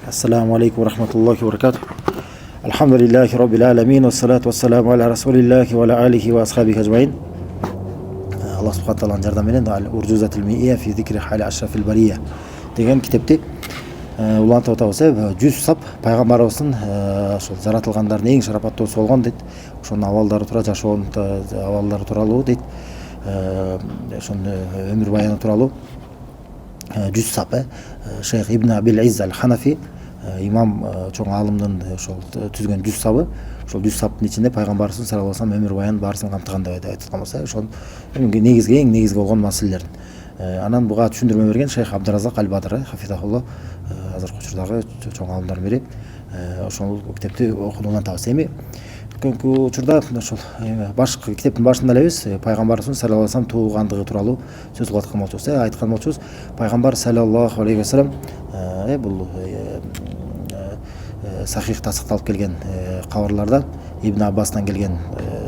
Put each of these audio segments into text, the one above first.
Ассаламу алейкум рахматуллахи ва баракатух. Алхамдулиллахи раббил аламин, вассалату вассаламу аля расулиллахи ва аля алихи ва асхабихи ажмаин. Аллах субхана тағаланың жардамымен уржузатул миия фи зикри хали ашрафил бария деген кітепте улантып атабыз. 100 сап пайғамбарыбыздың ошол жаратылгандардын эң шарапаттууусу болгон дейт. Ошонун абалдары тууралуу, жашоонун абалдары тууралуу дейт. Ошонун өмүр баяны тууралуу 100 сап Шейх Ибн Абил Изз аль-Ханафи имам чоң алымдын ошол түзгөн 100 сабы. Ошол 100 саптын ичинде пайгамбарыбыздын саллаллаху алейхи ва саллям өмүр баянын баарысын камтыган деп айткан болсо, ошол эң негизги болгон маселелердин. Анан буга түшүндүрмө берген Шейх Абдуразак аль-Бадр хафизахуллах, азыркы учурдагы чоң алымдардын бири. Ошол китепти окууну табыс. Эми бүгүнкү учурда ошол башкы китептин башында элебиз пайгамбарыбыздын саллаллаху алейхи ва саллям туулгандыгы тууралуу сөз кылып аткан болчубуз. Айткан болчубуз, пайгамбар саллаллаху алейхи ва саллям бул сахих тасыкталып келген кабарларда Ибн Аббастан келген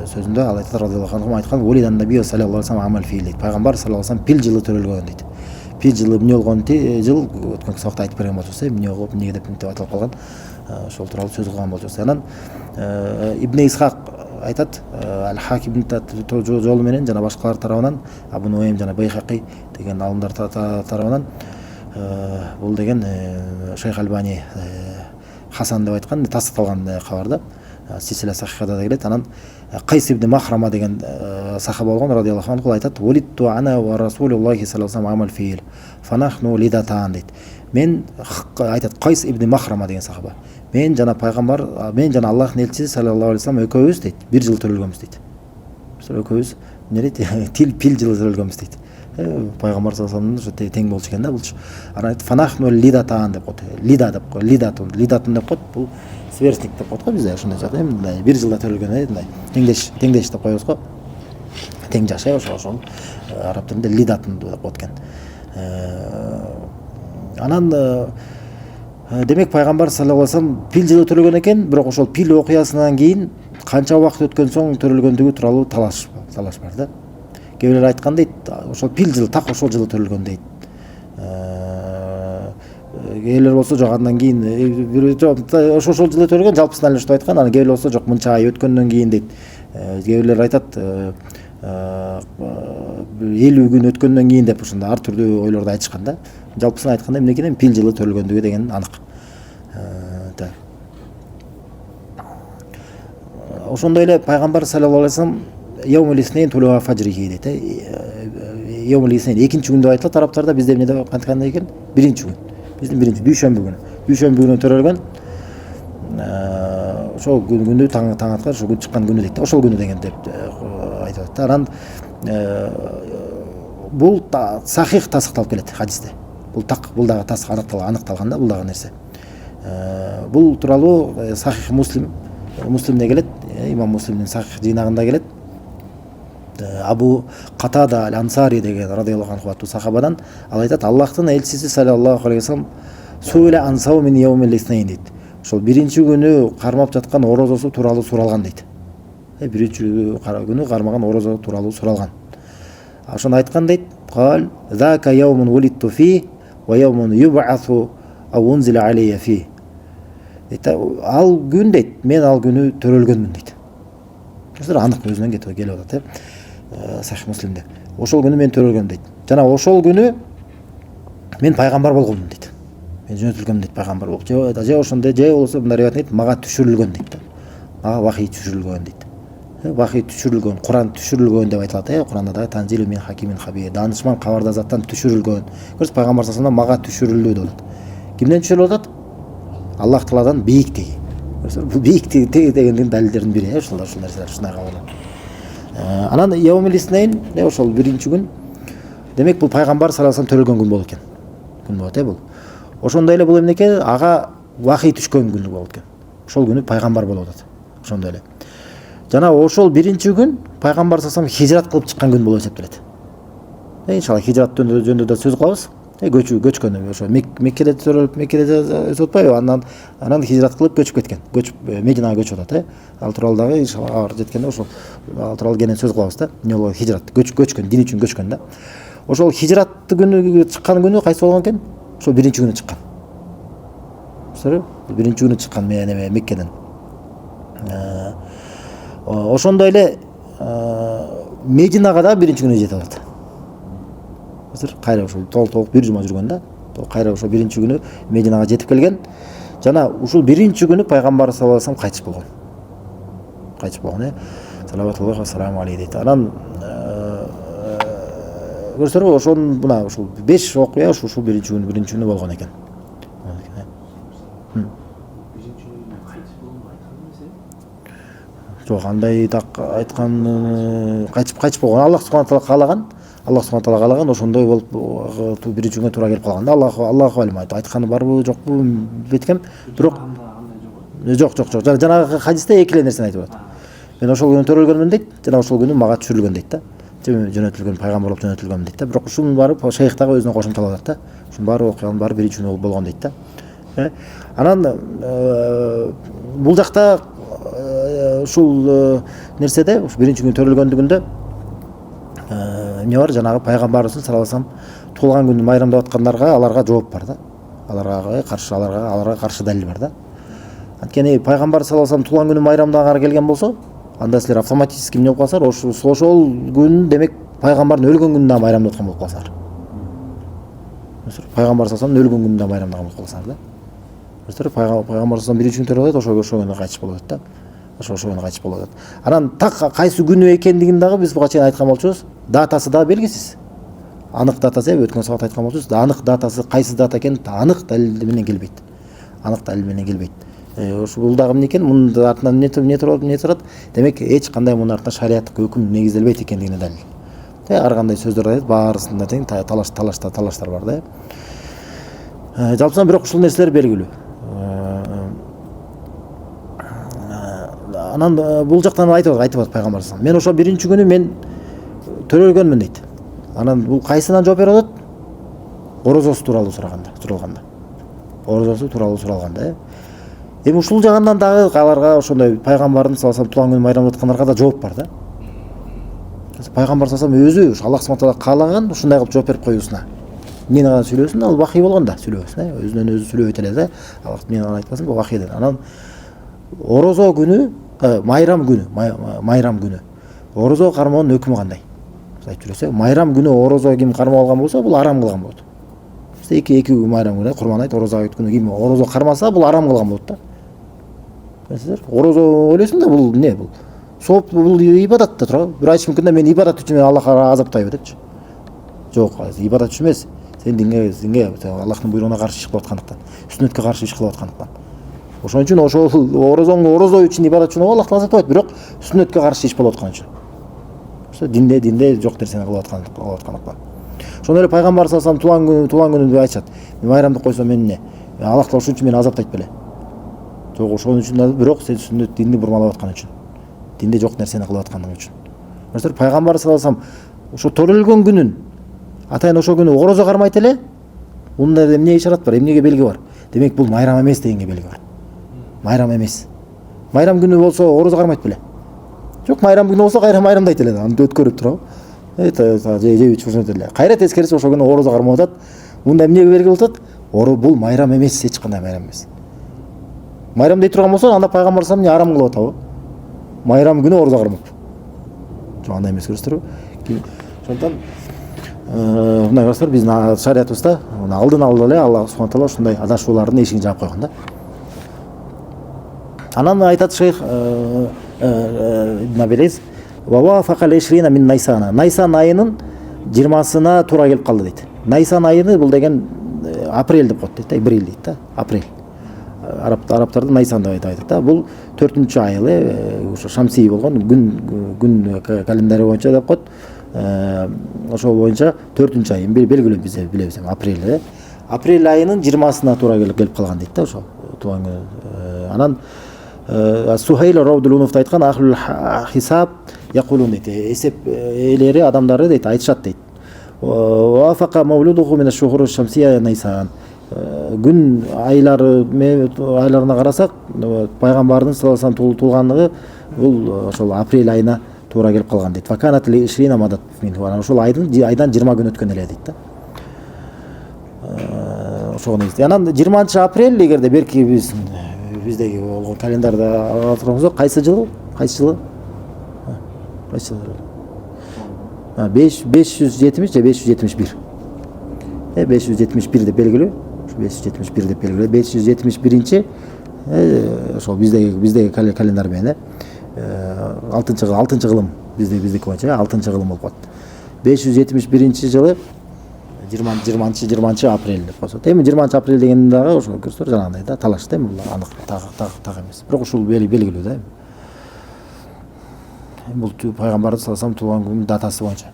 сөзүндө ал айтат радиаллаху анху айткан: "Валидан набий саллаллаху алейхи ва саллям амал фил" дейт. Пайгамбар саллаллаху алейхи ва саллям пил жылы төрөлгөн дейт. Пил жылы эмне болгон жыл өткөн сабакта айтып берген болчубуз. Эмне болуп, эмне деп аталып калган, ошол тууралуу сөз кылган болчубуз. Анан Ибн Исхак айтат, Аль-Хакимдин жолу менен жана башкалар тарабынан, Абу Нуэйм жана Байхақи деген алымдар тарабынан бул деген Шейх Албани Хасан деп айткан тасдикталган кабарда, силсила сахихада да келет. Анан Кайс ибн Махрама деген сахаба болгон радиаллаху анху айтат: "Валитту ана ва расулуллахи саллаллаху алейхи ва саллям амал фил фанахну лидатан" дейт. Мен айтат Кайс ибн Махрама деген сахаба, мен жана пайгамбар, мен жана Аллахтын элчиси саллаллаху алейхи ва саллям экөөбүз дейт, бир жыл төрөлгөнбүз дейт. Бизер экөөбүз эмне дейт, пил жылы төрөлгөнбүз дейт. Пайгамбар саллаллаху алейхи ва саллям тең болчу экен да булчу. Анан айтат фанахну лидатан деп коет. Лида деп коет, лидатун деп коет. Бул сверстник деп коет го бизде ошондой жакта, мындай бир жылда төрөлгөн мындай теңдеш деп коебуз го. Тең жаш ошол араб тилинде лидатун деп коет экен. Анан демек пайгамбар саллаллаху алейхи ва саллям пил жылы төрөлгөн экен, бирок ошол пил окуясынан кийин канча убакыт өткөн соң төрөлгөндүгү тууралуу талаш бар да. Кээ бирлер айткан дейт, ошол пил жылы так ошол жылы төрөлгөн дейт. Кээ бирлер болсо жок, андан кийин ошол жылы төрөлгөн, жалпысынан эле ошто айткан. Анан кээ бирлер болсо жок, мынча ай өткөндөн кийин дейт. Кээ бирлер айтат 50 күн өткөндөн кийин деп, ошондо ар түрдүү ойлорду айтышкан да. Жалпысынан айтканда эмне экен, пил жылы төрөлгөндүгү деген анык. Ошондой эле пайгамбар саллаллаху алейхи ва саллям Яумул Иснейн тулуа фаджрихи дейт. Яумул Иснейн экинчи күн деп айтылат арабтарда, бизде эмне деп айткандай экен? Биринчи күн. Биздин биринчи дүйшөмбү күнү. Дүйшөмбү күнү төрөлгөн. Ошол күндү таң аткан, ошол күн чыккан күнү дейт. Ошол күнү деген деп айтат. Анан бул сахих тасыкталып келет хадисте. Бул дагы тасык аныкталган да, бул дагы нерсе. Бул тууралуу сахих Муслимде келет, имам Муслимдин сахих жыйнагында келет. Абу Катада аль-Ансари деген радиаллаху анху аттуу сахабадан ал айтат: Аллахтын элчиси саллаллаху алейхи ва саллям суйла ансау мин яумил иснейн дейт. Ошол биринчи күнү кармап жаткан орозосу тууралуу суралган дейт. Биринчи күнү кармаган орозо тууралуу суралган. Ошону айткан дейт: "Кал зака яумун улитту фи ва яумун юб'асу ау унзила алейя фи." Дейт, ал күн дейт, мен ал күнү төрөлгөнмүн дейт. Көздөр анык өзүнөн келип атат, Сахих Муслимде. Ошол күнү мен төрөлгөм дейт. Жана ошол күнү мен пайгамбар болгомун дейт. Мен жөнөтүлгөм дейт, пайгамбар болуп. Же ошондой, же болсо мындай риwayat дейт, мага түшүрүлгөн дейт. Мага вахий түшүрүлгөн дейт. Вахий түшүрүлгөн, Куран түшүрүлгөн деп айтылат. Куранда да танзилу мин хакимин хабир, данышман кабарда заттан түшүрүлгөн. Көрсөз пайгамбар саллаллаху алейхи ва саллям мага түшүрүлдү деп атат. Кимден түшүрүлүп атат? Аллах Тааладан бийиктиги. Бул бийиктиги дегендин далилдеринин бири. Ушул нерселер ушундай кабыл. Анан Яумул Иснейн ошол биринчи күн. Демек бул пайгамбар саллаллаху алейхи ва саллям төрөлгөн күн болот экен. Күн болот бул. Ошондой эле бул эмнеке? Ага вахий түшкөн күн болот экен. Ошол күнү пайгамбар болуп атат. Ошондой эле. Жана ошол биринчи күн пайгамбар саллаллаху алейхи ва саллям хижрат кылып чыккан күн болуп эсептелет. Иншалла хижрат жөнүндө да сөз кылабыз. Көчкөн ошо Меккеде төрөлүп, Меккеде өтүп атпайбы? Анан хижрат кылып көчүп кеткен. Мединага көчүп атат. Ал тууралуу дагы иншалла ар жеткенде ошол ал тууралуу кенен сөз кылабыз да. Эмне болот? Хижрат көчкөн, дин үчүн көчкөн да. Ошол хижрат күнү чыккан күнү кайсы болгон экен? Ошол биринчи күнү чыккан. биринчи күнү чыккан Меккеден. Ошондой эле Мединага да биринчи күнү жетип алат. Кайра ушул толук бир жума жүргөн да. Кайра ошо биринчи күнү Мединага жетип келген. Жана ушул биринчи күнү пайгамбар саллаллаху алейхи кайтыш болгон. Салаватуллахи ва саламу алейхи дейт. Анан көрсөтөрбү ошон мына ушул 5 окуя ушул биринчи күнү болгон экен. Жок, андай так айткан кайтып болгон. Аллах субханалла каалаган ошондой болуп биринчи күнгө туура келип калган да. Аллаху алим айтканы барбы жокпу билбейт. Бирок жок. Жанагы хадисте эки эле нерсени айтып атат. Мен ошол күнү төрөлгөнмүн дейт, жана ошол күнү мага түшүрүлгөн дейт да. Жөнөтүлгөн пайгамбар болуп жөнөтүлгөн дейт да. Бирок ушунун барып шейх дагы өзүнө кошумчалап атат да. Ушунун баары окуянын баары биринчи күнү болгон дейт да. Анан бул жакта ушул нерседе биринчи күнү төрөлгөндүгүндө эмне бар? Жанагы пайгамбарыбыз саллаллаху алейхи вассалам туулган күнүн майрамдап аткандарга аларга жооп бар да. Аларга каршы далил бар да. Анткени пайгамбар саллаллаху алейхи вассалам туулган күнүн майрамдаганы келген болсо, анда силер автоматически эмне болуп каласыздар? Ошол күн демек пайгамбардын өлгөн күнүн да майрамдап аткан болуп каласыздар. Пайгамбар саллаллаху алейхи вассалам өлгөн күнүн да майрамдаган болуп каласыздар да. Пайгамбар саллаллаху алейхи вассалам биринчи күнү төрөлөт, ошол күнү кайтыш болот да. Анан так кайсы күнү экендигин дагы биз буга чейин айткан болчубуз. Датасы да белгисиз. Анык датасы өткөн сабакта айткан болчубуз. Анык датасы кайсы дата экени анык далил менен келбейт. Бул дагы эмне экен? Мунун артынан эмне турат? Демек эч кандай мунун артынан шариаттык өкүм негизделбейт экендигине далил. Ар кандай сөздөр айтат, баарысында тең талаштар бар да. Жалпысынан бирок ушул нерселер белгилүү. Анан бул жактан айтып атат пайгамбар саллаллаху алейхи вассалам. Мен ошо биринчи күнү мен төрөлгөнмүн дейт. Анан бул кайсынан жооп берип атат? Орозосу тууралуу суралганда. Эми ушул жагынан дагы аларга ошондой пайгамбардын саллаллаху алейхи вассалам туулган күнүн майрамдап аткандарга да жооп бар да. Пайгамбар саллаллаху алейхи вассалам өзү Аллах субханалла каалаган ушундай кылып жооп берип коюусуна. Эмнени гана сүйлөсүн, ал вахий болгондо сүйлөбөсүн, өзүнөн өзү сүйлөп эле да. Аллах эмнени гана айтпасын, бул вахийден. Анан орозо күнү, майрам күнү. Орозо кармоонун өкүмү кандай? Айтып жүрөсү, майрам күнү орозо ким кармап алган болсо, бул арам кылган болот. Эки майрам күнү курман айт, орозо айт күнү ким орозо кармаса, бул арам кылган болот да. Көрсөңүздөр, орозо ойлойсуң да, бул эмне бул? Сооп, бул ибадат да турабы? Бир айтыш мүмкүн да, мен ибадат үчүн Аллахка азаптайбы депчи. Жок, ибадат үчүн эмес. Сен динге Аллахтын буйругуна каршы иш кылып аткандыктан, сүннөткө каршы иш кылып аткандыктан. Ошон үчүн ошол орозо үчүн ибадат үчүн Аллахтан азаптабайт, бирок сүннөткө каршы иш болуп аткан үчүн. Динде жок нерсени кылып аткандыктан. Ошондой эле пайгамбар саллаллаху алейхи вассалам туулган күнүндө айтышат. Мен майрамдык койсом мен эмне? Аллах таала ошон үчүн мени азаптайт беле? Жок, ошон үчүн, бирок сен сүннөт динди бурмалап аткан үчүн. Динде жок нерсени кылып аткандыгың үчүн. Көрсөңүздөр, пайгамбар саллаллаху алейхи вассалам ошо төрөлгөн күнүн атайын ошол күнү орозо кармайт эле. Мунда эмне ишарат бар? Эмнеге белги бар? Демек бул майрам эмес дегенге белги бар. Майрам эмес. Майрам күнү болсо орозо кармайт беле? Жок, майрам күнү болсо кайра майрамдайт эле. Аны өткөрүп турабы? Жеп ичип эле. Кайра тескерисинче ошол күнү орозо кармап атат. Мунда эмнеге белги болуп атат? Бул майрам эмес, эч кандай майрам эмес. Майрам дей турган болсо, анда пайгамбар саллаллаху алейхи вассалам арам кылып атабы? Майрам күнү орозо кармап. Жок, андай эмес, көрсөтөрбү? Ошондон мындай көрсөтөр, биздин шариятыбызда алдын ала эле Аллах субханалла таала ушундай адашуулардын эшигин жаап койгон да. Анан айтат шейх Ибн Абилейс, мин Найсана. Найсан айынын 20-сына туура келип калды дейт. Найсан айыны бул деген апрель деп коет дейт, апрель дейт да, апрель. Арабтарды Найсан деп айтат да. Бул 4-чү айы, ошо шамсий болгон күн календари боюнча деп коет. Ошол боюнча 4-чү ай белгилүү, биз билебиз, апрель. Апрель айынын 20-сына туура келип калган дейт да, ошо тууган күнү. Анан Сухейл Раудулунов айткан, ахлул хисаб якулун дейт, эсеп ээлери адамдары дейт, айтышат дейт. Вафака маулудуху мин аш-шухур аш-шамсия Найсан. Күн айларына карасак, пайгамбардын саллаллаху алейхи вассалам туулгандыгы бул ошол апрель айына туура келип калган дейт. Факанат ли 20 мадат минху. Ошол айдан 20 күн өткөн эле дейт да. ошого негизде. Анан 20 апрель эгерде берки биздеги болгон календарда алып турганбызда кайсы жыл? 570 же 571. 571 деп белгилүү. 571 деп белгилүү. 571-чи ошол биздеги календар менен 6-чы кылым биздики боюнча 6-чы кылым болуп калат. 571 жылы 20 апрель деп коесут. Эми 20 апрель деген дагы ошо көрсөтөр жанагындай да талаш да, бул анык так эмес. Бирок ушул белгилүү да. Бул пайгамбардын саллаллаху туулган күнүнүн датасы боюнча.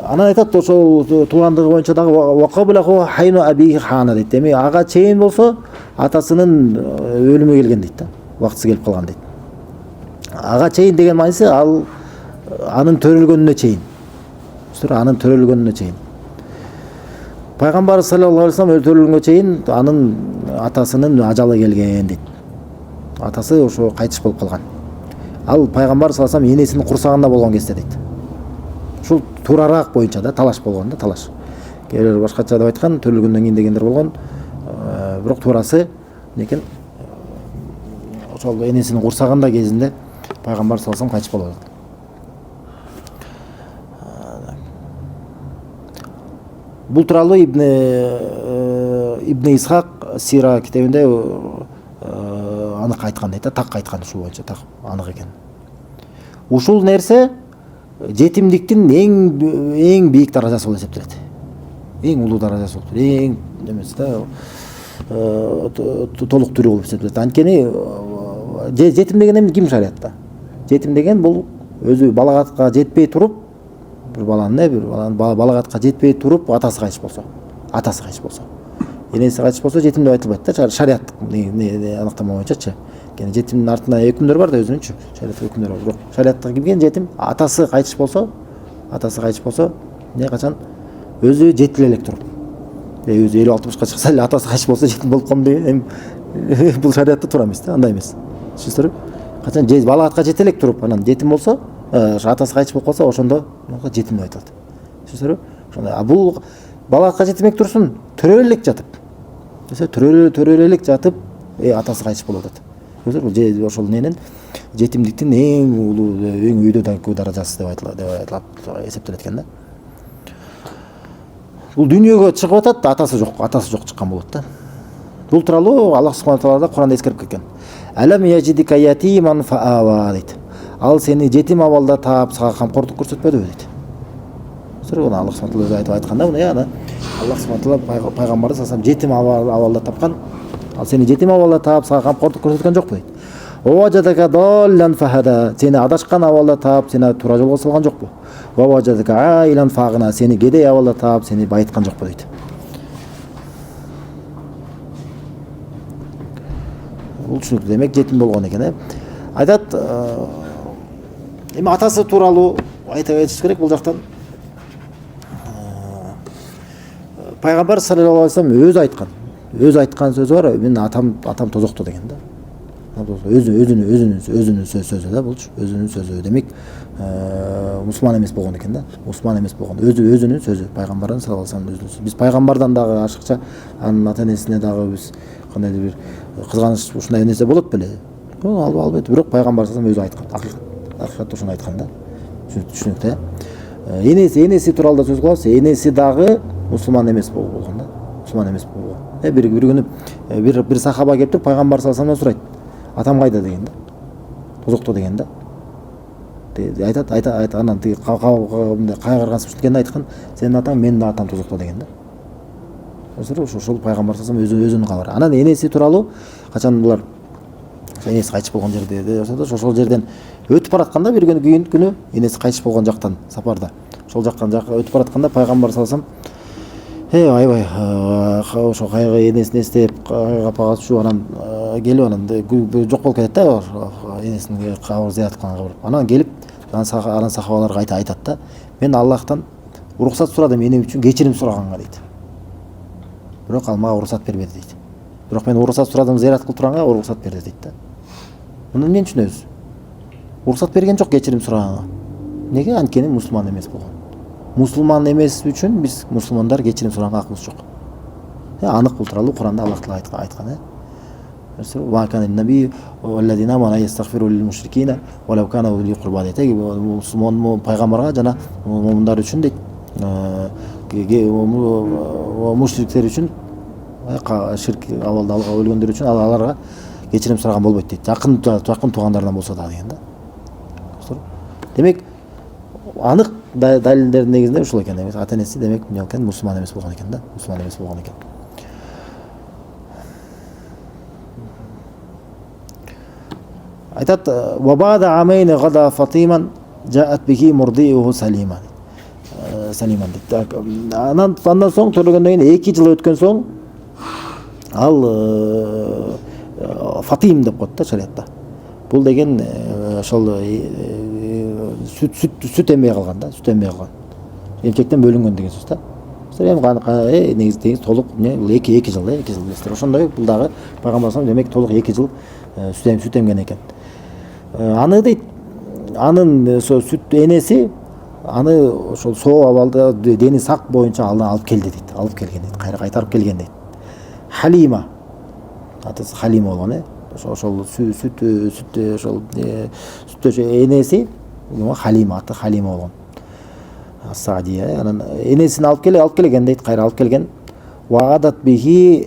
Анан айтат ошол туулгандыгы боюнча дагы вакабулаху хайну аби хана дейт. Эми ага чейин болсо атасынын өлүмү келген дейт да. Убактысы келип калган дейт. Ага чейин деген мааниси ал анын төрөлгөнүнө чейин. Анын төрөлгөнүнө чейин. Пайгамбар саллаллаху алейхи вассалам өлтүрүлгөнгө чейин анын атасынын ажалы келген дейт. Атасы ошо кайтыш болуп калган. Ал пайгамбар саллаллаху алейхи вассалам энесинин курсагында болгон кезде дейт. Ушул туурараак боюнча да талаш болгон да, талаш. Кээбир башкача деп айткан, төрөлгөндөн кийин дегендер болгон. Бирок туурасы экен ошол энесинин курсагында кезинде пайгамбар саллаллаху алейхи вассалам кайтыш болот. Бул тууралуу Ибн Исхак Сира китебинде анык айткан дейт да, так айткан, ушул боюнча так анык экен. Ушул нерсе жетимдиктин эң бийик даражасы болуп эсептелет. Эң улуу даражасы болуп, эң эмес да, толук түрү болуп эсептелет. Анткени жетим деген эмне ким шариатта? Жетим деген бул өзү балагатка жетпей туруп, бир баланын балагатка жетпей туруп атасы кайтыш болсо, энеси кайтыш болсо жетим деп айтылбайт да, шариаттык аныктама боюнчачы. Жетимдин артында өкүмдөр бар да, өзүнүнчү шариаттык өкүмдөр бар. Бирок шариатка кирген жетим атасы кайтыш болсо, эмне качан өзү жетиле элек туруп. Өзү 50-60ка чыкса эле атасы кайтыш болсо жетим болуп калдым деген бул шариатта туура эмес да, андай эмес. Түшүнүңүзбү? Качан балагатка жете элек туруп, анан жетим болсо, атасы кайтыш болуп калса, ошондо жетим деп айтылат. Түшүнүңүзбү? Ошондой. Бул балагатка жетмек турсун, төрөлө элек жатып. Төрөлө элек жатып, атасы кайтыш болуп атат. Ошол менен жетимдиктин эң улуу, эң үйдө даражасы деп айтылат, эсептелет экен да. Бул дүйнөгө чыгып атат, атасы жок чыккан болот да. Бул тууралуу Аллах субханаху таала Куранда эскерип кеткен. Алам яжидика ятиман фаава дейт. Ал сени жетим абалда таап, сага камкордук көрсөтпөдүбү дейт. Аллах субханаху таала айтканда, мына Аллах субханаху таала пайгамбарды салсам жетим абалда тапкан. Ал сени жетим абалда таап, сага камкордук көрсөткөн жокпу дейт. Важадака даллан фахада, сени адашкан абалда таап, сени туура жолго салган жокпу? Важадака айлан фагына, сени кедей абалда таап, сени байыткан жокпу дейт. Бул түшүнүктүү, демек жетим болгон экен. Айтат, эми атасы тууралуу айта кетиш керек бул жактан. Пайгамбар саллаллаху алейхи вассалам өзү айткан сөзү бар, менин атам тозокто деген да. Өзүнүн сөзү да, булчу өзүнүн сөзү. Демек мусулман эмес болгон экен да. Мусулман эмес болгон. Өзүнүн сөзү, пайгамбардын саллаллаху алейхи вассалам өзүнүн сөзү. Биз пайгамбардан дагы ашыкча анын ата энесине дагы биз кандайдыр бир кызганыч ушундай нерсе болот беле. Албетте, бирок пайгамбар саллаллаху алейхи вассалам өзү айткан. Акыйкатта ошону айткан да. Түшүнүктүү. Энеси тууралуу сөз кылабыз. Энеси дагы мусулман эмес болгон да. Мусулман эмес болгон. Бир күнү бир сахаба келип туруп пайгамбар саллаллаху алейхи вассалам сурайт. Атам кайда деген да. Тозокто деген да. Айтат анан тиги кайгырган сүйүшкөндө айткан, сенин атаң, менин да атам тозокто деген да. Ошол пайгамбар саллаллаху алейхи вассалам өзүнүн кабары. Анан энеси тууралуу качан булар энеси кайтыш болгон жерде ошол жерден өтүп баратканда бир күнү энеси кайтыш болгон жактан сапарда. Ошол жактан өтүп баратканда пайгамбар саллаллаху алейхи вассалам аябай ошо кайгы энесин эстеп капага түшүп, анан келип анан жок болуп кетет да, энесин кабыр зыярат кылганга барып. Анан келип анан сахабаларга айтат да, мен Аллахтан уруксат сурадым энем үчүн кечирим сураганга дейт. Бирок ал мага уруксат бербеди дейт. Бирок мен уруксат сурадым зыярат кылып турганга, уруксат берди дейт да. Муну эмнен түшүнөбүз? Уруксат берген жок кечирим сураганга. Неге? Анткени мусулман эмес болгон. Мусулман эмес үчүн биз мусулмандар кечирим сураганга акыбыз жок. Анық бұл туралы Құранда Аллах Тағала айтқан. Ва кана наби валлазина аману ястагфиру лил мушрикина валау кана ули курба дейді. Мұсылман пайғамбарға жана момундар үшін дейді, мушриктер үшін, ширк авалда алға өлгендер үшін аларға кечирим сураган болбойт дейді. Жақын туғандардан болса да деген да. Демек анық далилдердің негізінде ушул екен. Демек ата энеси демек мусулман эмес болгон экен да, мусулман эмес болгон экен. Айтат вабада амейни гада фатиман жаат бихи мурдиуху салиман. Салиман дейді. Андан соң төлөгөндөн кийин 2 жыл өткөн соң ал фатим деп коет да шариатта. Бул деген ошол сүт эмбей калган да, сүт эмбей калган. Эмчектен бөлүнгөн деген сөз да. Негизи толук бул 2 жыл билесиздер. Ошондой бул дагы пайгамбар демек толук 2 жыл сүт эмген экен. Аны дейт, анын сүт энеси аны ошол соо абалда дени сак боюнча алып келди дейт. Алып келген дейт, кайра кайтарып келген дейт. Халима. Атасы Халима болгон, ошол сүттө энеси Халима, аты Халима болгон. Саадия, анан энесин алып келген дейт, кайра алып келген. Ваадат бихи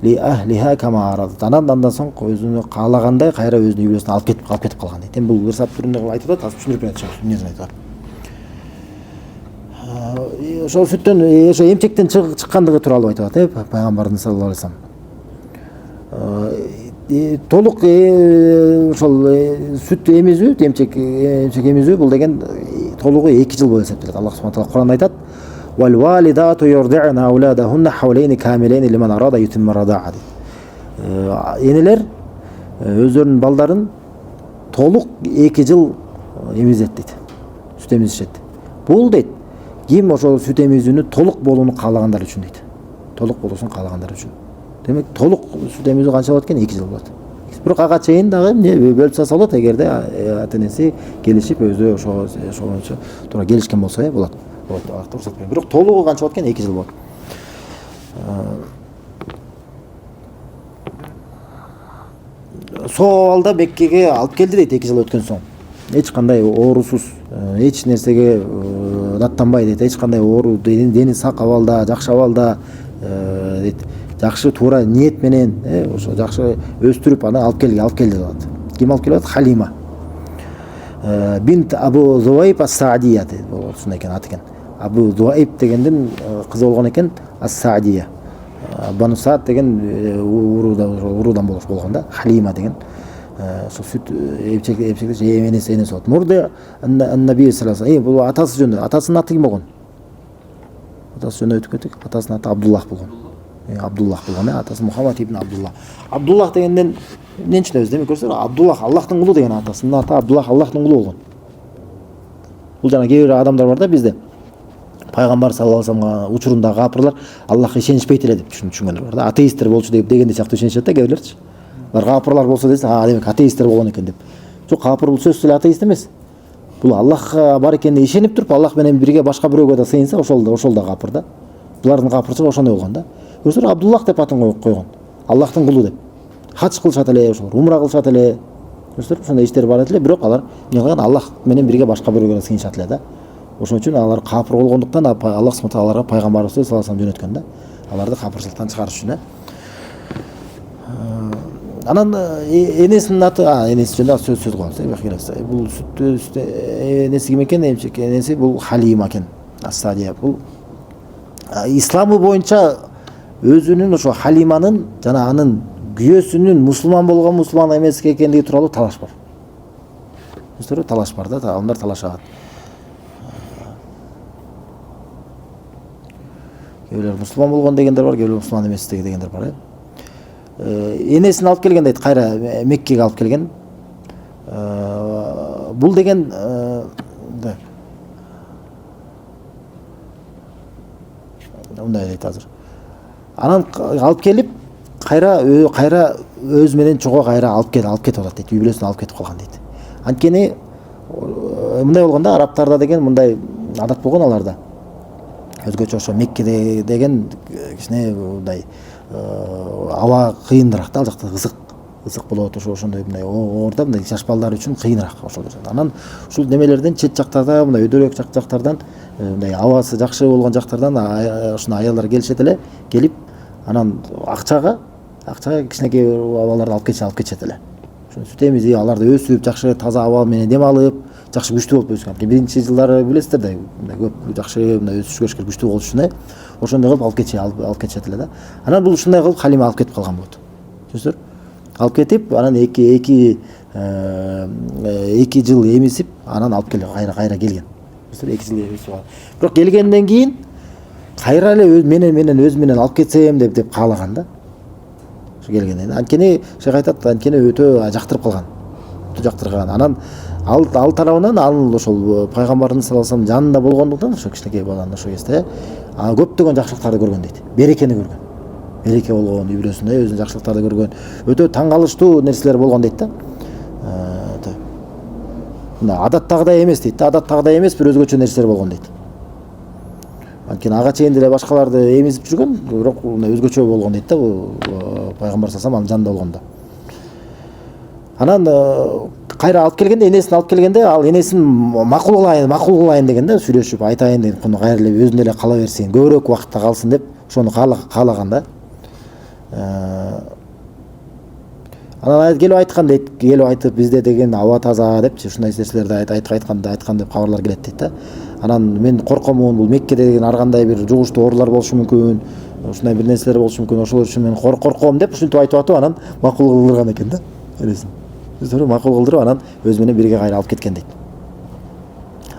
ли ахлиха кама арадат. Андан соң өзүнө каалагандай кайра өзүнүн үй бүлөсүнө алып кетип калган дейт. Эми бул ырсап түрүндө айтып атат, азыр түшүндүрүп берет эмнесин айтып атат. Ошол сүттөн, ошо эмчектен чыккандыгы тууралуу айтып атат, пайгамбарыбыз саллаллаху алейхи вассалам. Толук ошол сүт эмизүү, эмчек эмизүү бул деген толугу 2 жыл болуп эсептелет. Аллах субхана таала Куранда айтат: "Вал валидату юрди'на ауладахунна хавлейни камилейни лиман арада ютимма рада'a." Энелер өздөрүнүн балдарын толук 2 жыл эмизет дейт. Сүт эмизишет. Бул дейт, ким ошол сүт эмизүүнү толук болууну каалагандар үчүн дейт. Толук болуусун каалагандар үчүн. Демек толук сүт эмизүү канча болот экен? 2 жыл болот. Бирок ага чейин дагы бөлүп салса болот, эгерде ата энеси келишип өзү ошолчо туура келишкен болсо болот. Рухсат берген. Бирок толугу канча болот экен? 2 жыл болот. Соо абалда Меккеге алып келди дейт 2 жыл өткөн соң. Эч кандай оорусуз, эч нерсеге даттанбай дейт. Эч кандай оору, дени сак абалда, жакшы абалда дейт. Жакшы туура ниет менен, ошо жакшы өстүрүп аны алып келди деп. Ким алып келет? Халима. Бинт Абу Зуайб ас-Саадия дейт. Ушундай экен аты экен. Абу Зуайб дегендин кызы болгон экен, ас-Саадия. Бану Саад деген урудан болгон да. Халима деген. Ошо сүт эмчекте энеси болот. Мурда Наби саллаллаху алейхи бул атасы жөнүндө. Атасынын аты ким болгон? Атасы жөнүндө өтүп кеттик. Атасынын аты Абдуллах болгон. Абдуллах болгон, атасы Мухаммад ибн Абдуллах. Абдуллах дегенден эмне түшүнөбүз? Демек көрсөңөр, Абдуллах Аллахтын кулу деген атасынын аты Абдуллах Аллахтын кулу болгон. Бул жана кээ бир адамдар бар да бизде. Пайгамбар саллаллаху алейхи вассаламга учурундагы капырлар Аллахка ишенишпейт эле деп түшүнгөндөр бар да. Атеисттер болчу дегенде чакты ишенишет да кээ бирлерчи. Алар капырлар болсо десе, демек атеисттер болгон экен деп. Жок, капыр бул сөзсүз эле атеист эмес. Бул Аллахка бар экенине ишенип туруп, Аллах менен бирге башка бирөөгө да сыйынса, ошол да капыр да. Булардын капырчылыгы ошондой болгон да. Көрсөңөр, Абдуллах деп атын койгон. Аллахтын кулу деп. Хач кылышат эле, ошол умра кылышат эле. Көрсөңөр, ошондой иштер бар эле, бирок алар эмне кылган? Аллах менен бирге башка бирөөгө сыйынышат эле да. Ошон үчүн алар капыр болгондуктан Аллах субхана таала аларга пайгамбарыбыз саллаллаху алейхи вассалам жөнөткөн да. Аларды капырчылыктан чыгарыш үчүн. Анан энесинин аты, энеси жөнүндө сөз кылабыз. Бул сүт энеси ким экен? Эмчек энеси бул Халима экен. Ас-Саадия. Бул исламы боюнча өзүнүн ошо Халиманын жана анын күйөөсүнүн мусулман болгон мусулман эмес экендиги тууралуу талаш бар. Өздөрү талаш бар да, адамдар талашат. Кээбирлер мусулман болгон дегендер бар, кээбирлер мусулман эмес дегендер бар. Энесин алып келген дейт, кайра Меккеге алып келген. Бул деген мындай дейт азыр. Анан алып келип, кайра өз менен чого кайра алып кетип атат дейт. Үй бүлөсүнө алып кетип калган дейт. Анткени мындай болгон да, арабтарда деген мындай адат болгон аларда. Өзгөчө ошо Меккеде деген кичине мындай аба кыйыныраак да, ал жакта ысык болот, ошондой мындай орда мындай жаш балдар үчүн кыйыныраак ошол жерде. Анан ушул немелерден чет жактарда мындай өйдөрөөк жактардан мындай абасы жакшы болгон жактардан ушуна аялдар келишет эле, келип анан акчага кичинекей абаларды алып кетишет эле. Ошо сүт эмизип, аларды өсүп, жакшы таза аба менен дем алып, жакшы күчтүү болуп өскөн. Биринчи жылдары билесиздер да, мындай көп жакшы мындай өсүшкө күчтүү болуш үчүн ошондой кылып алып кетишет эле да. Анан бул ушундай кылып Халима алып кетип калган болот. Түшүнүңүздөр? Алып кетип, анан эки жыл эмисип, анан алып кайра келген. Түшүнүңүздөр? 2 жыл эмисип алган. Бирок келгенден кийин кайра эле өзү менен алып кетсем деп каалаган да. Ошо келгенден. Анткени шейх айтат, анткени өтө жактырып калган. Өтө жактырган. Анан ал тарабынан ал ошол пайгамбардын саллаллаху алейхи вассалам жанында болгондуктан ошо кичинекей баланын ошо кезде көптөгөн жакшылыктарды көргөн дейт. Берекени көргөн. Береке болгон, үй бүлөсүндө өзүнүн жакшылыктарды көргөн. Өтө таң калыштуу нерселер болгон дейт да. Мына адаттагыдай эмес дейт да. Адаттагыдай эмес, бир өзгөчө нерселер болгон дейт. Анткени ага чейин деле башкаларды эмизип жүргөн, бирок мындай өзгөчө болгон дейт да, бул пайгамбар саллаллаху алейхи вассалам жанында болгондо. Анан кайра алып келгенде, энесин алып келгенде, ал энесин макул кылайын деген да, сүйлөшүп айтайын деп, куну кайра эле өзүндө эле кала берсин, көбүрөөк убакытта калсын деп, ошону каалаган да. Анан келип айткан дейт, келип айтып бизде деген аба таза депчи, ушундай нерселерди айткан деп кабарлар келет дейт да. Анан мен коркомун, бул Меккеде деген ар кандай бир жугуштуу оорулар болушу мүмкүн, ушундай бир нерселер болушу мүмкүн, ошол үчүн мен корком деп ушинтип айтып анан макул кылдырган экен да. Энесин. Макул кылдырып, анан өзү менен бирге кайра алып кеткен дейт.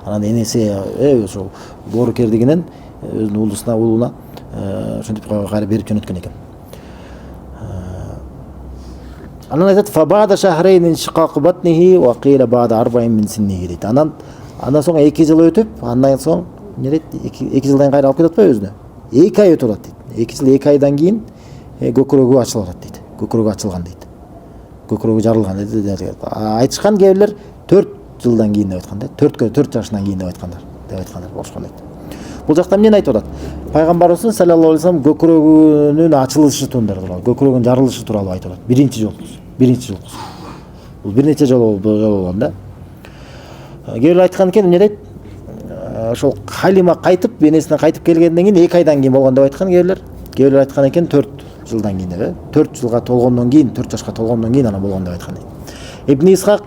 Анан энеси ошо боору кердигинен өзүнүн уулуна ушинтип кайра берип жөнөткөн экен. Анан айтат: "Фабада шахрейн шиқақ батнихи ва қила бада арбаин мин синнихи" дейт. Андан соң 2 жыл өтүп, андан соң эмне дейт? 2 жылдан кайра алып кетип атпайбы өзүнө? 2 ай өтүп атат дейт. 2 жыл 2 айдан кийин көкүрөгү ачылып атат дейт. Көкүрөгү ачылган дейт. Көкүрөгү жарылган дейт. Айтышкан кээбирлер 4 жылдан кийин деп айткан да. 4 жашынан кийин деп айткандар болушкан дейт. Бул жакта эмнени айтып атат? Пайгамбарыбыз саллаллаху алейхи вассалам көкүрөгүнүн ачылышы тууралуу, көкүрөгүнүн жарылышы тууралуу айтып атат. Биринчи жолу. Бул бир нече жолу болгон да. Кээбирлер айткан экен, эмне дейт? Ошол Халима кайтып, энесинен кайтып келгенден кийин 2 айдан кийин болгон деп айткан кээбирлер. Кээбирлер айткан экен 4 жылдан кийин деп, 4 жылга толгондон кийин, 4 жашка толгондон кийин анан болгон деп айткан дейт. Ибн Исхак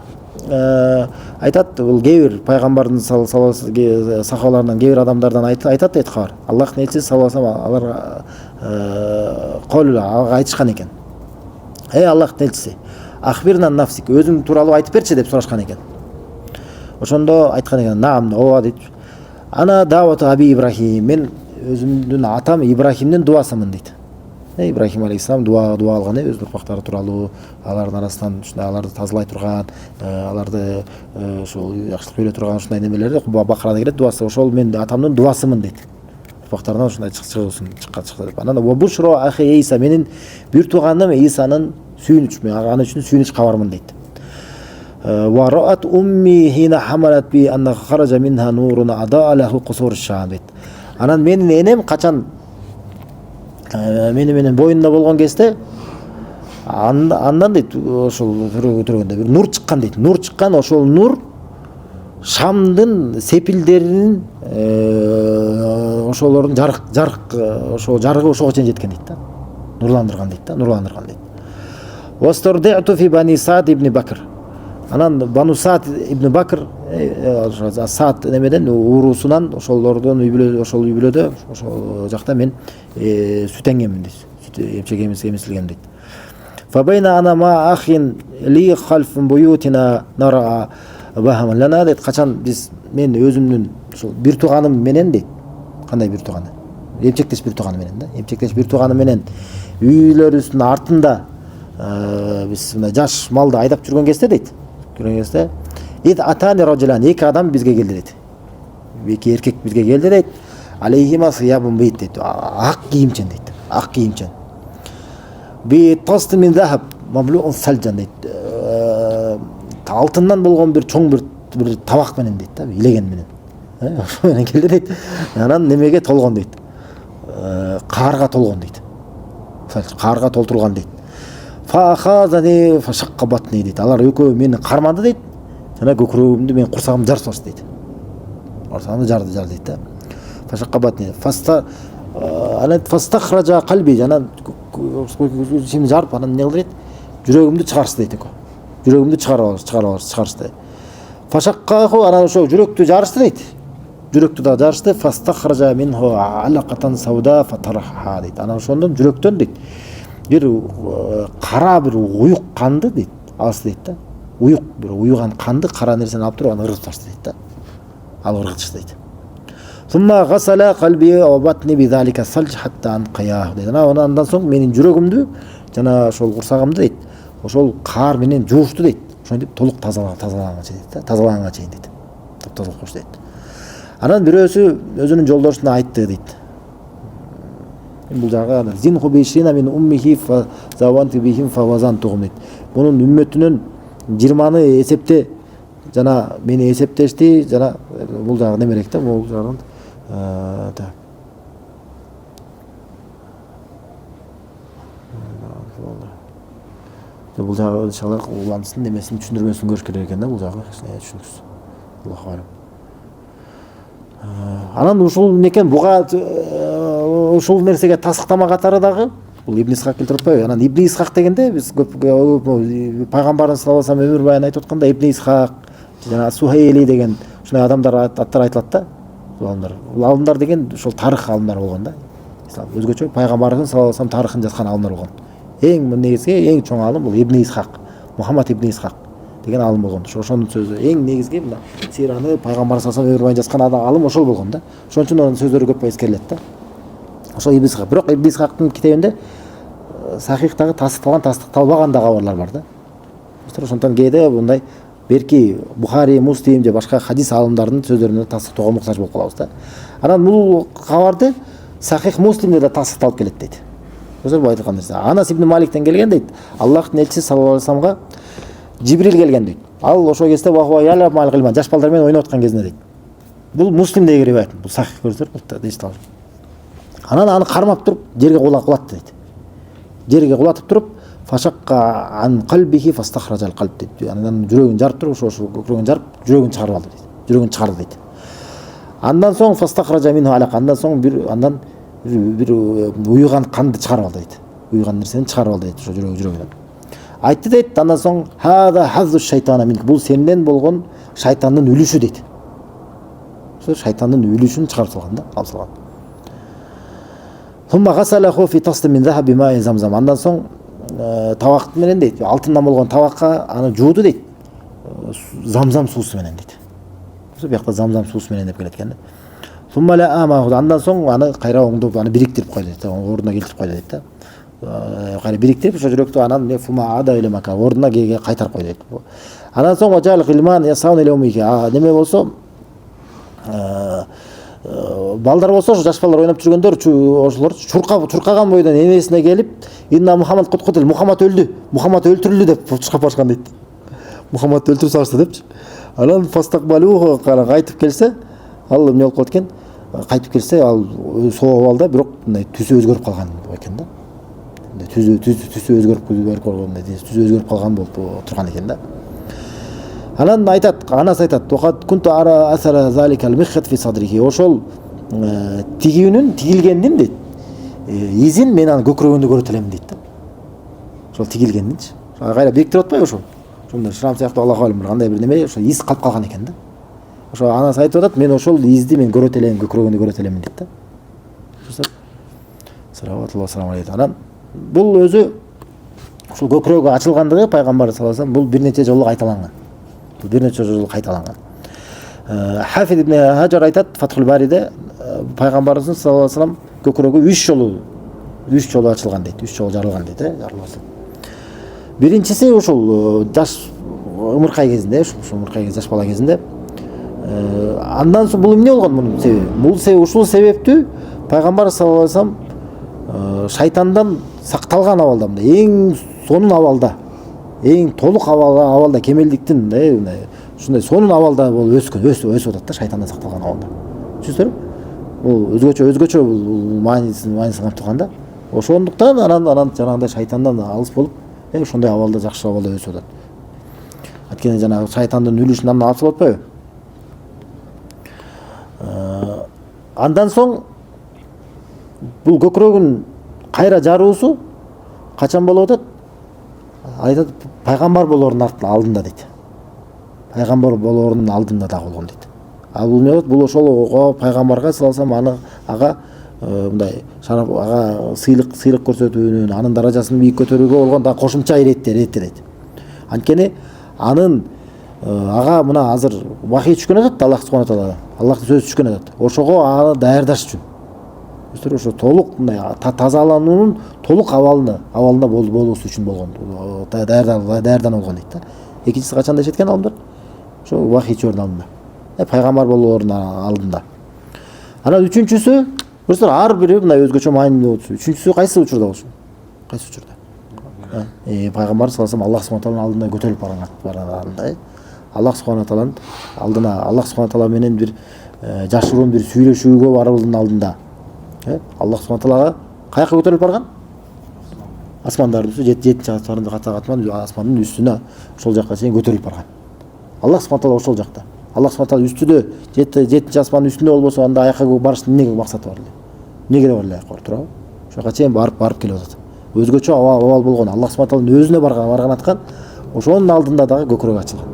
айтат, бул кээ бир пайгамбардын сахабаларынан кээ бир адамдардан айтат дейт кабар. Аллахтын элчиси саллаллаху алейхи вассалам алар айтышкан экен. Аллахтын элчиси, ахбирнан нафсик, өзүң тууралуу айтып берчи деп сурашкан экен. Ошондо айткан экен, наам, ооба дейт. Ана давату аби Ибрахим, мен өзүмдүн атам Ибрахимдин дуасымын дейт. Ибрахим алейхиссалам дуа алган, өз урпактары тууралуу, алардын арасынан ушундай аларды тазалай турган, аларды ошол жакшылык бере турган ушундай немелер Бакарада келет, дуасы. Ошол мен атамдын дуасымын дейт. Урпактарынан ушундай чыкты деп. Анан бушро ахи Иса, менин бир тууганым Исанын сүйүнүч, мен аны үчүн сүйүнүч кабармын дейт. Ва раат умми хина хамалат би анна хаража минха нурун ада алаху кусур шам дейт. Анан менин энем качан менен боюнда болгон кезде андан дейт, ошол көтөргөндө бир нур чыккан дейт. Нур чыккан, ошол нур Шамдын сепилдеринин ошолордун ошол жарыгы ошого чейин жеткен дейт да. Нурландырган дейт. Васторди'ту фи бани Саад ибн Бакр. Анан Бану Саад ибн Бакр, Саад немеден уруусунан ошолордун үй бүлөдө ошол жакта мен сүт эңгемин дейт. Сүт эмчек эмизилгем дейт. Фабайна ана ма ахин ли халфун буютина нара бахаман лана дейт. Качан мен өзүмдүн ошол бир тууганым менен дейт. Кандай бир тууганы? Эмчектеш бир тууганы менен да. Эмчектеш бир тууганы менен үйлөрүбүздүн артында биз мына жаш малды айдап жүргөн кезде дейт. Ид атани раджулан, 2 адам бизге келди дейт. 2 эркек бизге келди дейт. Алейхима сиябун бейт дейт. Ак кийимчен дейт. Ак кийимчен. Би тост мин захаб мамлуун салжан дейт. Алтындан болгон бир чоң бир табак менен дейт да, илеген менен. ошо менен келди дейт. Анан немеге толгон дейт. Каарга толгон дейт. Каарга толтурган дейт. Фахазани фашакка батни дейт. Алар экөө мени кармады дейт. Жана көкүрөгүмдү, мен курсагымды жарып салышты дейт. Курсагымды жарды дейт да. Фашакка батни. Анан фастахража калби, жана ичимди жарып, анан эмне кылды дейт? Жүрөгүмдү чыгарышты дейт экөө. Жүрөгүмдү чыгарышты. Фашаккаху, анан ошо жүрөктү жарышты дейт. Жүрөктү да жарышты. Фастахража минху алакатан сауда фатарха дейт. Анан ошондон жүрөктөн дейт бир кара бир уюк канды дейт, алышты дейт да. Уюк бир уюган канды, кара нерсени алып туруп анан ыргытып ташты дейт да. Алып ыргытышты дейт. Сумма гасала калби ва батни бидалика салж хатта анқая дейт. Андан соң менин жүрөгүмдү жана ошол курсагымды дейт, ошол каар менен жуушту дейт. Ошентип толук тазалаганга чейин дейт да. Тазалаганга чейин дейт. Таптаза кылып кошту дейт. Анан бирөөсү өзүнүн жолдошуна айтты дейт. Бул жагы зинху бишина мин уммихи фа заванти бихим фа вазантугум дейт. Бунун үммөтүнүн 20-ны эсепте жана мени эсептешти, жана бул жагы немерек да, бул жагын бул жагы иншалла улантысын немесин түшүндүрмөсүн көрүш керек экен да, бул жагы түшүнүксүз. Аллаху алем. Анан ушул некен буга ушул нерсеге тасыктама катары дагы бул Ибн Исхак келтирип атпайбы? Анан Ибн Исхак дегенде биз көп пайгамбарыбыз саллаллаху алейхи вассалам өмүр баян айтып атканда Ибн Исхак жана Сухейли деген ушундай адамдар аттар айтылат да. Бул алымдар деген ошол тарых алымдары болгон да. Ислам өзгөчө пайгамбарыбыз саллаллаху алейхи вассалам тарыхын жазган алымдар болгон. Эң негизги эң чоң алым бул Ибн Исхак, Мухаммад Ибн Исхак деген алым болгон. Ошонун сөзү эң негизги мына сираны пайгамбар саллаллаху алейхи вассалам өмүр баян жазган алым ошол болгон да. Ошон үчүн анын сөздөрү көп эскерилет да. Ошол Ибн Исхак. Бирок Ибн Исхактын китебинде сахихтагы тасдыкталган, тасдыкталбаган да кабарлар бар да. Ошондон кээде мындай берки Бухари, Муслим же башка хадис алымдарынын сөздөрүнө тасдыктоого муктаж болуп калабыз да. Анан бул кабарды Сахих Муслимде да тасдыкталып келет дейт. Өзү бул айткан нерсе. Анас ибн Маликтен келген дейт. Аллахтын элчиси саллаллаху алейхи вассаламга Жибрил келген дейт. Ал ошол кезде жаш балдар менен ойноп аткан кезинде дейт. Бул Муслимдеги риваят. Бул Сахих көрсөтөр дейт. Анан аны кармап туруп жерге кулатты дейт. Жерге кулатып туруп фашакка ан калбихи фастахраджал калб дейт. Анан жүрөгүн жарып туруп ошол көкүрөгүн жарып жүрөгүн чыгарып алды дейт. Жүрөгүн чыгарды дейт. Андан соң фастахраджа минху алак, андан соң бир уюган канды чыгарып алды дейт. Уюган нерсени чыгарып алды дейт ошо жүрөгүнөн. Айтты дейт, андан соң хада хазу шайтана мин, бул сенден болгон шайтандын үлүшү дейт. Ошо шайтандын үлүшүн чыгарып салган да, алып салган. Сумма гасалаху фи тасд мин захаби ма'i замзам. Андан соң табак менен дейт, алтындан болгон табакка аны жууду дейт. Замзам суусу менен дейт. Ошо биякта замзам суусу менен деп келет экен да. Сумма ла амаху, андан соң аны кайра оңдоп аны бириктирип койду дейт, ордуна келтирип койду дейт да. Кайра бириктирип ошо жүрөктү анан фума ада эле мака ордуна кайтарып койду дейт. Андан соң ажал гилман ясаун эле умики, неме болсо балдар болсо ошо жаш балдар ойноп жүргөндөр ошолор чуркаган бойдон эмесине келип инна Мухаммад куткутил, Мухаммад өлдү, Мухаммад өлтүрүлдү деп чуркап башкан дейт. Мухаммад өлтүрүп салышты депчи. Анан фастакбалу кайтып келсе, ал эмне болуп калат экен? Кайтып келсе ал соо абалда, бирок мындай түсү өзгөрүп калган экен да. Түсү өзгөрүп калган болуп турган экен да. Анан айтат, анас айтат, "Вакат кунту ара асара заликал миххат фи садрихи". Ошол тигүүнүн, тигилгендин дейт. Изин мен аны көкүрөгүндө көрөт элем дейт да. Ошол тигилгендинчи. Кайра бириктирип атпайбы ошол? Ошондой шрам сыяктуу Аллаху алем кандай бир неме, ошо из калып калган экен да. Ошо анас айтып атат, мен ошол изди мен көрөт элем, көкүрөгүндө көрөт элем дейт да. Салаватуллаху алейхи. Анан бул өзү ушул көкүрөгү ачылгандыгы пайгамбар саллаллаху алейхи вассалам бул бир нече жолу кайталанган. Бир нече жолу кайталанган. Хафиз ибн Хаджар айтат Фатхул Бариде, пайгамбарыбыз саллаллаху алейхи вассалам көкүрөгү 3 жолу ачылган дейт, 3 жолу жарылган дейт, жарылбасы. Биринчиси ушул жаш ымыркай кезинде, ушул ымыркай кез жаш бала кезинде. Андан соң бул эмне болгон мунун себеби? Бул себеп ушул себептүү пайгамбар саллаллаху алейхи вассалам шайтандан сакталган абалда, эң сонун абалда, эң толук абалда кемелдиктин ушундай сонун абалда болуп өсүп атат да, шайтандан сакталган абалда. Түшүнүңүздөрбү? Бул өзгөчө бул маанисин камтылган да. Ошондуктан анан жанагындай шайтандан алыс болуп, ошондой абалда, жакшы абалда өсүп атат. Анткени жанагы шайтандын үлүшүн андан алса болуп атпайбы? Андан соң бул көкүрөгүн кайра жаруусу качан болуп атат? Айтат, пайгамбар болоордун алдында дейт. Пайгамбар болоордун алдында да болгон дейт. Ал бул эмне болот? Бул ошол пайгамбарга салсам ага мындай шарап, ага сыйлык көрсөтүүнүн, анын даражасын бийик көтөрүүгө болгон да кошумча иреттер дейт. Анткени анын ага мына азыр вахий түшкөн атат, Аллах субхана таала, Аллахтын сөзү түшкөн атат. Ошого аны даярдаш үчүн. Ошо толук мындай тазалануунун толук абалында болуусу үчүн болгон, даярдан болгон дейт да. Экинчиси качан дешет экен адамдар? Ошо вахий түшөрдүн алдында. Пайгамбар болоордун алдында. Анан үчүнчүсү, көрсөңөр, ар бири мындай өзгөчө маанилүү болчу. Үчүнчүсү кайсы учурда болчу? Кайсы учурда? Пайгамбар саллаллаху алейхи Аллах субхана тааланын алдына көтөрүлүп барганда, Аллах субхана тааланын алдына, Аллах субхана таала менен бир жашыруун бир сүйлөшүүгө баруунун алдында Аллах субхана таалага каяка көтөрүлүп барган? Асмандардын үстүнө, 7-чи асмандын үстүнө, ошол жакка чейин көтөрүлүп барган. Аллах субхана таала ошол жакта. Аллах субхана таала үстүдө, 7-чи асмандын үстүндө болбосо, анда аяка барыштын эмнеге максаты бар эле? Эмнеге бар эле бар, туурабы? Ошока чейин барып келип атат. Өзгөчө абал болгон, Аллах субхана тааланын өзүнө барган аткан, ошонун алдында дагы көкүрөк ачылган.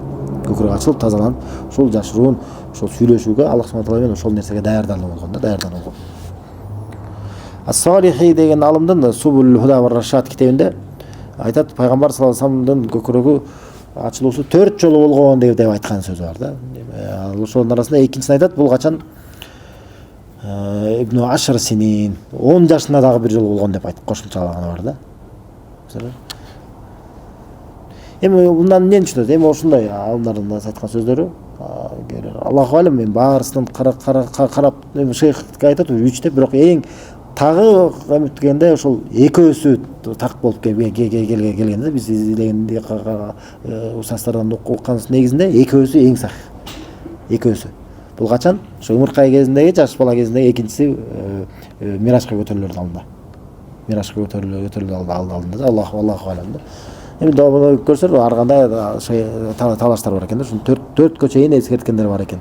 Көкүрөк ачылып, тазаланып, ошол жашыруун, ошол сүйлөшүүгө Аллах субхана таала менен ошол нерсеге даярданып болгон да, даярданып болгон. Ас-Салихи деген алымдын Субул Худа ва Рашад китебинде айтат, пайгамбар саллаллаху алейхи вассаламдын көкүрөгү ачылуусу 4 жолу болгон деп айткан сөзү бар да. Ошонун арасында экинчисин айтат, бул качан Ибн Ашр синин 10 жашында дагы бир жолу болгон деп айтып кошумчалаганы бар да. Эми мындан эмнени түшүнөт? Эми ошондой алымдардын айткан сөздөрү, Аллаху алем, мен баарысынан карап шейхке айтат 3 деп, бирок эң тагы дегенде ошол экөөсү так болуп келгенде, биз изилегенде устаздардан окуган негизинде экөөсү эң сахih. Экөөсү. Бул качан? Ошо умуркай кезиндеги, жаш бала кезиндеги, экинчиси миражга көтөрүлөрдүн алдында. Миражга көтөрүлөрдүн алдында, Аллаху алем. Эми көрсөңөр, ар кандай талаштар бар экен да, ушун 4кө чейин эскерткендер бар экен.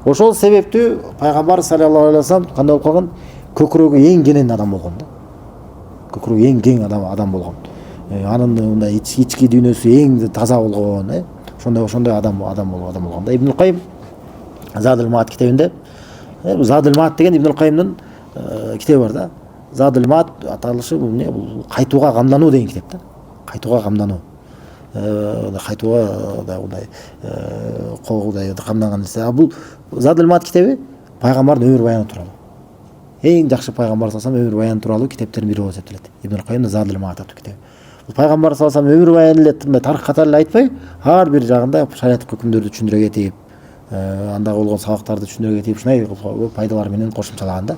Ошол себептүү пайгамбар саллаллаху алейхи вассалам кандай болуп калган? Көкүрөгү эң кенен адам болгон да. Көкүрөгү эң кең адам болгон. Анын мындай ички дүйнөсү эң таза болгон, ошондой адам болгон да. Ибн Кайым Задул Маат китебинде, Задул Маат деген Ибн Кайымдын китеби бар да. Задул Маат аталышы бул эмне? Бул кайтууга камдануу деген китеп да. Кайтууга камдануу. Кайтууга мындай камданган нерсе. Бул Задул Маат китеби пайгамбардын өмүр баяны тууралуу. Эң жакшы пайгамбар салсам өмүр баяны тууралуу китептердин бири болуп эсептелет. Ибн Кайым Задул Маат аттуу китеби. Бул пайгамбар салсам өмүр баяны эле мындай тарых катары эле айтпай, ар бир жагында шариаттык өкүмдөрдү түшүндүрө кетип, анда болгон сабактарды түшүндүрө кетип, ушундай пайдалар менен кошумчалаган да.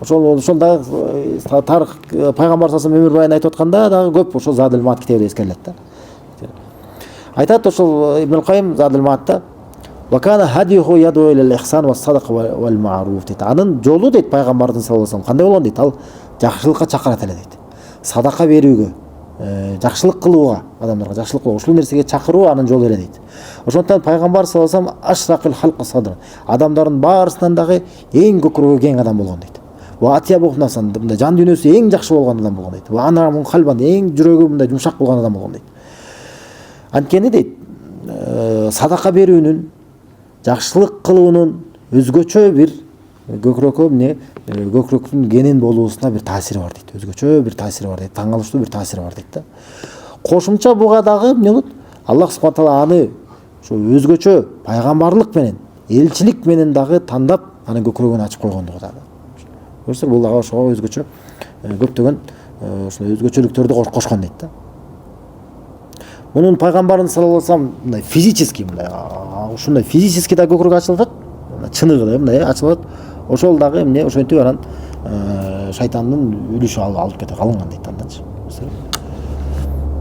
Ошол дагы тарых пайгамбар салсам өмүр баяны айтып атканда дагы көп ошол Задул Маат китебиде эскерилет да. Айтат ошол Ибн Кайым Задул Маатта, Вакана хадиху яду илал ихсан ва садака вал ма'руф дейт. Анын жолу дейт пайгамбардын саллаллаху алейхи вассалам кандай болгон дейт? Ал жакшылыкка чакырат эле дейт. Садака берүүгө, жакшылык кылууга, адамдарга жакшылык кылуу, ушул нерсеге чакыруу анын жолу эле дейт. Ошондуктан пайгамбар саллаллаху алейхи вассалам ашракыл халкы садр. Адамдардын баарысынан дагы эң көкүрөгү кең адам болгон дейт. Ва атьябу нафсан, мындай жан дүйнөсү эң жакшы болгон адам болгон дейт. Ва анамун калбан, эң жүрөгү мындай жумшак болгон адам болгон дейт. Анткени дейт, садака берүүнүн, жакшылык кылуунун өзгөчө бир көкүрөктүн кенен болуусуна бир таасири бар дейт. Өзгөчө бир таасири бар дейт. Таң калыштуу бир таасири бар дейт да. Кошумча буга дагы эмне болот? Аллах субхана таала аны ошо өзгөчө пайгамбарлык менен, элчилик менен дагы тандап, анын көкүрөгүн ачып койгондугу дагы. Көрсөңөр, бул дагы ошого өзгөчө көптөгөн ушундай өзгөчөлүктөрдү кошкон дейт да. Мунун пайгамбардын саллаллаху алейхи вассалам мындай физически, мындай ушундай физически да көкүрөк ачылат, чыныгы да мындай ачылат. Ошол дагы эмне, ошентип анан шайтандын үлүшү алып кете калынган дейт андачы.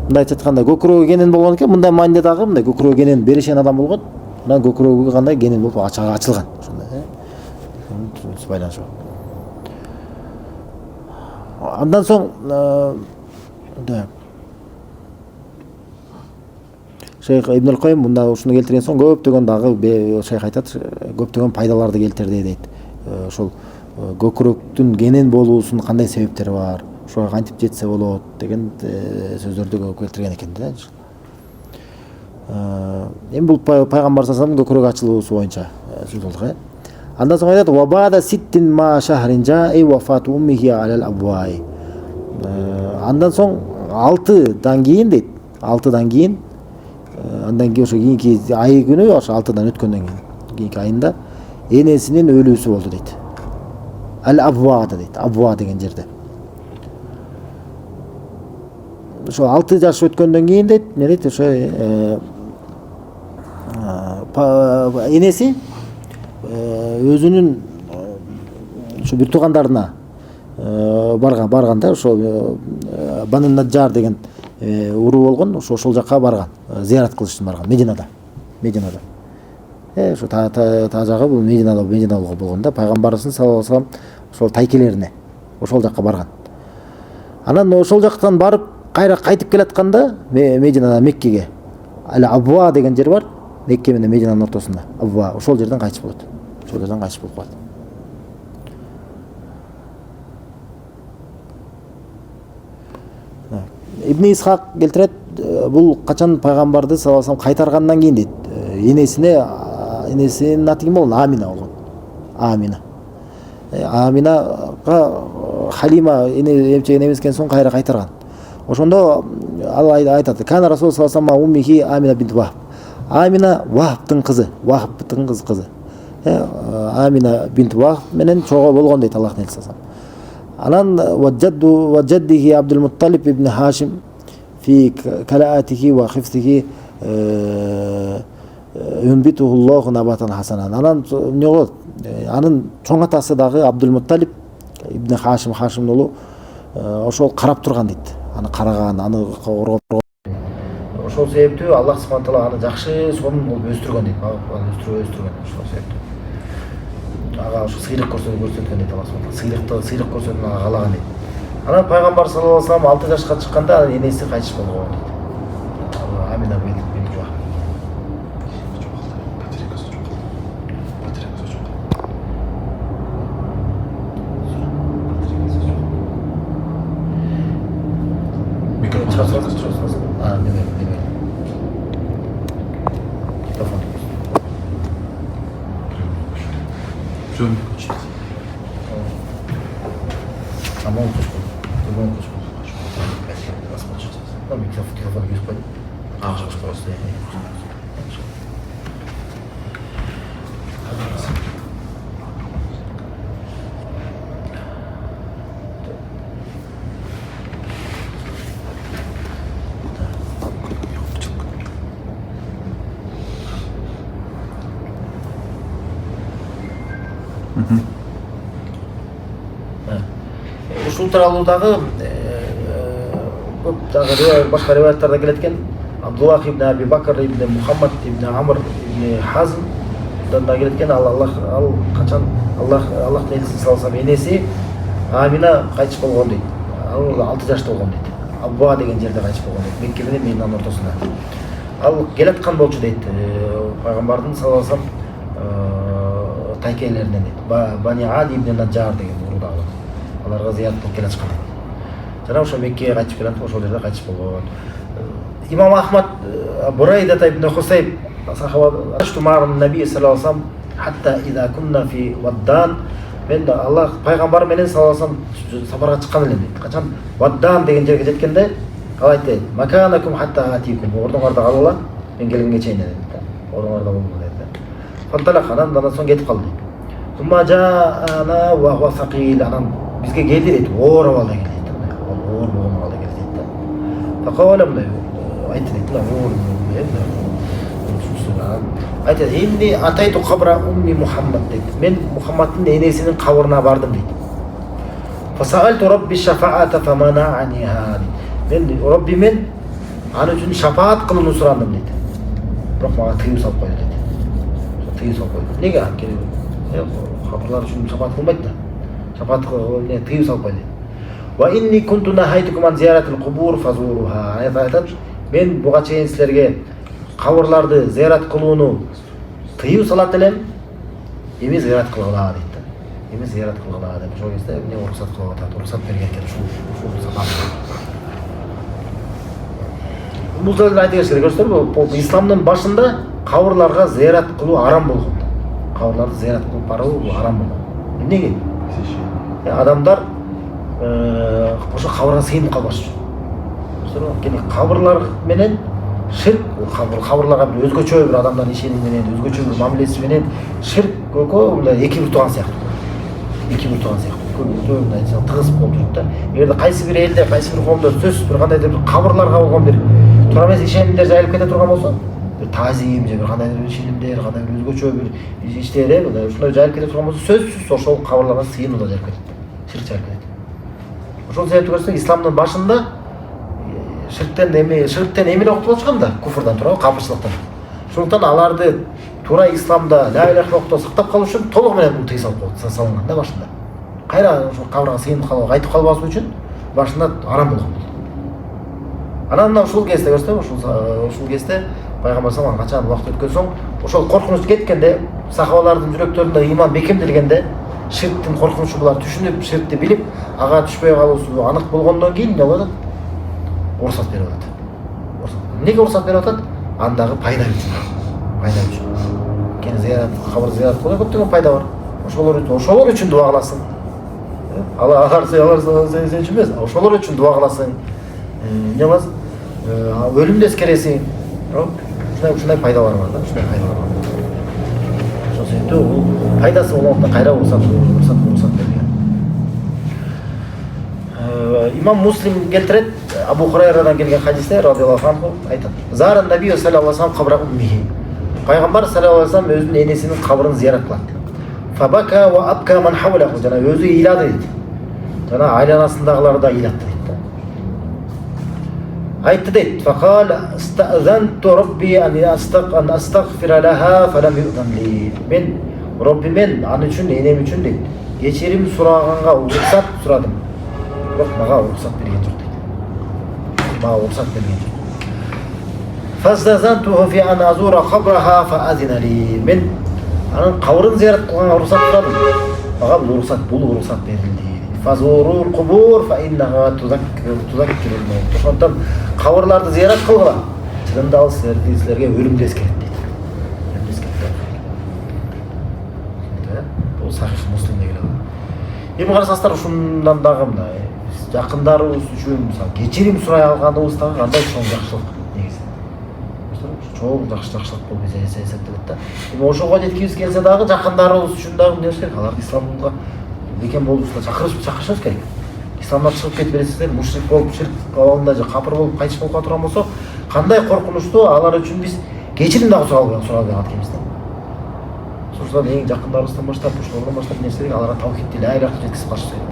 мындайча айтканда көкүрөгү кенен болгон экен, мындай маанide дагы мындай көкүрөгү кенен беришен адам болгон, анан көкүрөгү кандай кенен болуп ачылган ошондой байланышы бар. Андан соң Шейх Ибн Кайым мында ушуну келтирген соң көптөгөн дагы шейх айтат, көптөгөн пайдаларды келтирди дейт. Ошол көкүрөктүн кенен болуусунун кандай себептери бар, ошого кантип жетсе болот деген сөздөрдү келтирген экен да. Эми бул пайгамбар саллаллаху көкүрөк ачылуусу боюнча сөз болдук. Андан соң айтат: "Ва бада ситтин ма шахрин жаи вафату уммихи алал абвай". Андан соң 6-дан кийин дейт. 6-дан кийин андан кийин ошо кийинки ай күнү, ошо 6-дан өткөндөн кийинки айында энесинин өлүүсү болду дейт. Ал-Абвада дейт. Абва деген жерде. Ошо 6 жаш өткөндөн кийин дейт, эмне дейт, ошо энеси өзүнүн ушу бир туугандарына барган да, ошо Бану Наджар деген уруу болгон, ошол жакка барган, зыярат кылыш үчүн барган Мединада. Ошо та жагы бул Мединада болгон да, пайгамбарыбыздын саллаллаху алейхи вассалам ошол тайкелерине ошол жакка барган. Анан ошол жактан барып кайра кайтып келатканда Мединадан Меккеге Ал-Абва деген жер бар, Мекке менен Мединанын ортосунда. Абва ошол жерден кайтып болот. Ошол жерден кайтып болуп калат. Ибн Исхак келтирет, бул качан пайгамбарды саллаллаху алейхи вассалам кайтаргандан кийин дейт, энесинин аты ким болгон? Амина болгон. Аминага Халима эмчеген эмес экен, соң кайра кайтарган. Ошондо ал айтат: "Кана Расул саллаллаху алейхи вассалам уммихи Амина бинт Вахб". Амина Вахбтын кызы, кызы. Амина бинт Вахб менен чогуу болгон дейт Аллахтын элчиси саллаллаху алейхи вассалам. Анан ваджаддихи Абдул Мутталиб ибн Хашим фи калаатихи ва хифсихи юнбитухуллаху набатан хасанан. Анан эмне болот? Анын чоң атасы дагы Абдул Мутталиб ибн Хашимдин уулу, ошол карап турган дейт. Аны караган, аны коргоп турган. Ошол себептүү Аллах субхана таала аны жакшы сонун кылып өстүргөн дейт. Өстүргөн ошол себептүү. Ага ошо сыйлык көрсөткөн дейт Аллах субхана таала. Сыйлык көрсөтүп ага каалаган дейт. Анан пайгамбар саллаллаху алейхи вассалам 6 жашка чыкканда анын энеси кайтыш болгон дейт. Амина бинт Вахб. Ушул тууралуу дагы көп дагы башка риваяттарда келет экен. Абдуллах ибн Аби Бакр ибн Мухаммад ибн Амр ибн Хазмдан да келет экен. Ал качан Аллахтын элчиси саллаллаху алейхи энеси Амина кайтыш болгон дейт. Ал 6 жашта болгон дейт. Абба деген жерде кайтыш болгон дейт, Мекке менен Мединанын ортосунда. Ал келаткан болчу дейт, пайгамбардын саллаллаху алейхи вассалам тайкелеринен дейт. Бани Ади ибн Наджар деген урууда аларга зыярат кылып келатышкан. Жана ошо Меккеге кайтып келатып, ошол жерде кайтыш болгон. Имам Ахмад Бурайда ибн Хусайб сахаба аштумарун наби саллаллаху алейхи вассалам хатта иза кунна фи Ваддан. Мен Аллах пайгамбар менен саллаллаху алейхи вассалам сапарга чыккан элем дейт. Качан Ваддан деген жерге жеткенде ал айтты: "Маканакум хатта атикум". Ордуңарда калгыла, мен келгенге чейин дейт. Ордуңарда болгула дейт. Фанталак анан соң кетип калды. Тумма жаана ва хуа сакил, анан бизге келди дейт. Оор абалда келди дейт. Оор болгон абалда келди дейт. Факалам да айтты дейт. Оор айтты: "Инни атайту кабра умми Мухаммад" дейт. Мен Мухаммадтын энесинин кабырына бардым дейт. Фасаалту рабби шафаата фаманааниха. Мен Раббимен Аны үчүн шафаат кылууну сурандым дейт. Бирок мага тыюу салып койду дейт. Тыюу салып койду. Неге? Кабырлар үчүн шафаат кылбайт да. Шафаат тыюу салып койду. Ва инни кунту нахайтукум ан зияратил кубур фазуруха. Айтат, мен буга чейин силерге кабырларды зиярат кылууну тыюу салат элем, эми зиярат кылгыла дейт да. Эми зиярат кылгыла деп ошол кезде эмне уруксат кылып атат, уруксат берген экен ушул сабак. Бул жерде айта кетиш керек көрсөтөр, исламдын башында кабырларга зиярат кылуу арам болгон. Кабырларды зиярат кылып баруу бул арам болгон. Эмнеге? Адамдар ошо кабырга сыйынып калбаш үчүн. Анткени кабырлар менен ширк, кабырларга бир өзгөчө бир адамдардын ишеними менен, өзгөчө бир мамилеси менен ширк экөө мындай эки бир тууган сыяктуу. Эки бир тууган сыяктуу. Көбүнчө мындай тыгыз болуп жүрөт да. Эгерде кайсы бир элде, кайсы бир коомдо сөзсүз бир кандайдыр бир кабырларга болгон бир туура эмес ишенимдер жайылып кете турган болсо, бир тазим же бир кандайдыр бир ишенимдер, кандайдыр өзгөчө бир иштер, ушундай жайылып кете турган болсо, сөзсүз ошол кабырларга сыйынуу да жайылып кетет. Ширк жайылып кетет. Ошол себептен көрсөң, исламдын башында ширктен эмне окутуп атышкан да, куфрдан туурабы, капырчылыктан. Ошондуктан аларды туура исламда ла иляха илlalloh'та сактап калуу үчүн толугу менен бул тыйым салынган да башында. Кайра ошол кабырга сыйынып калып кайтып калбаш үчүн башында арам болгон. Анан мына ушул кезде көрсөң, ушул кезде пайгамбар саллаллаху алейхи качан убакыт өткөн соң, ошол коркунуч кеткенде, сахабалардын жүрөктөрүндө иман бекемделгенде, ширктин коркунучу булар түшүнүп, ширкти билип, ага түшпөй калуусу анык болгондон кийин эмне болот? Уруксат берип атат. Неге уруксат берип атат? Андагы пайда үчүн. Пайда үчүн. Кene зиярат, кабыр зиярат кылуу көптөгөн пайда бар. Ошолор үчүн дуа кыласың. Алар сен үчүн эмес, ошолор үчүн дуа кыласың. Эмне кыласың? Өлүмдү эскересиң. Ушундай пайдалар бар да, ушундай пайдалар бар. Ошол себептен бул пайдасы болгондо кайра уруксат берген. Имам Муслим келтирет, Абу Хурайрадан келген хадисте радиаллаху анху айтат. Зара наби саллаллаху алейхи ва саллям кабра уммихи. Пайгамбар саллаллаху алейхи ва саллям өзүнүн энесинин кабырын зиярат кылат. Фабака ва абка ман хавлаху, жана өзү ыйлады дейт. Жана айланасындагылар да ыйлатты дейт. Айтты дейт. Факал стазанту рабби ан астагфира лаха фалам ю'зан ли. Мен Роббимен аны үчүн, энем үчүн дейт, кечирим сураганга уруксат сурадым. Бирок мага уруксат берген жок дейт. Мага уруксат берген жок. Фастазанту фи ан азура кабраха фаазина ли. Мен анын кабырын зиярат кылганга уруксат сурадым. Мага бул уруксат берилди. Фазурул кубур фа иннаха тузаккирул мавт. Ошондон кабырларды зиярат кылгыла. Чынында ал силерге өлүмдү эскерет дейт. Өлүмдү эскерет. Бул сахих Муслимде келет. Эми карасаңыздар, ушундан дагы мындай жакындарыбыз үчүн кечирим сурай алганыбыз дагы кандай чоң жакшылык негизи. Чоң жакшылык болуп эсептелет да. Эми ошого жеткибиз келсе дагы жакындарыбыз үчүн дагы эмне керек? Аларды исламга бекем болушуна чакырышыбыз керек. Исламдан чыгып кетип бересиздер, мушрик болуп, ширк кылганда же капыр болуп кайтыш болуп турган болсо, кандай коркунучтуу, алар үчүн биз кечирим дагы сурап атат экенбиз да. Ошондон эң жакындарыбыздан баштап, ошолордон баштап нерсе керек, аларга таухидти ла иляха жеткизип калыш керек.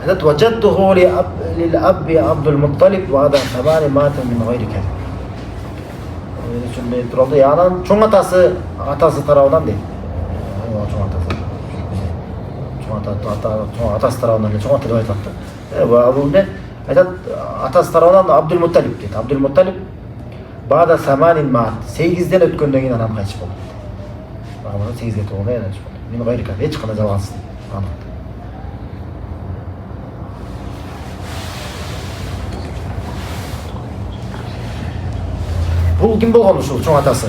Hazrat wajadtuhu lil abbi Abdul Muttalib wa hada thamani mata min ghayri kadhib. Şunday turaldı. Yanan çoğ atası tarafından değil. Çoğ atası tarafından değil. Çoğ atası aytattı. Bu ne? Atası tarafından Abdul Muttalib dedi. Abdul Muttalib ba'da samanin mat. 8'den ötköndөн kийин anam kayçıp oldu. Bana 8'ge toğuna yanıcı oldu. Min ghayri kadhib. Hiç qanday жалгансыз. Anlattı. Бул ким болгон ушул чоң атасы?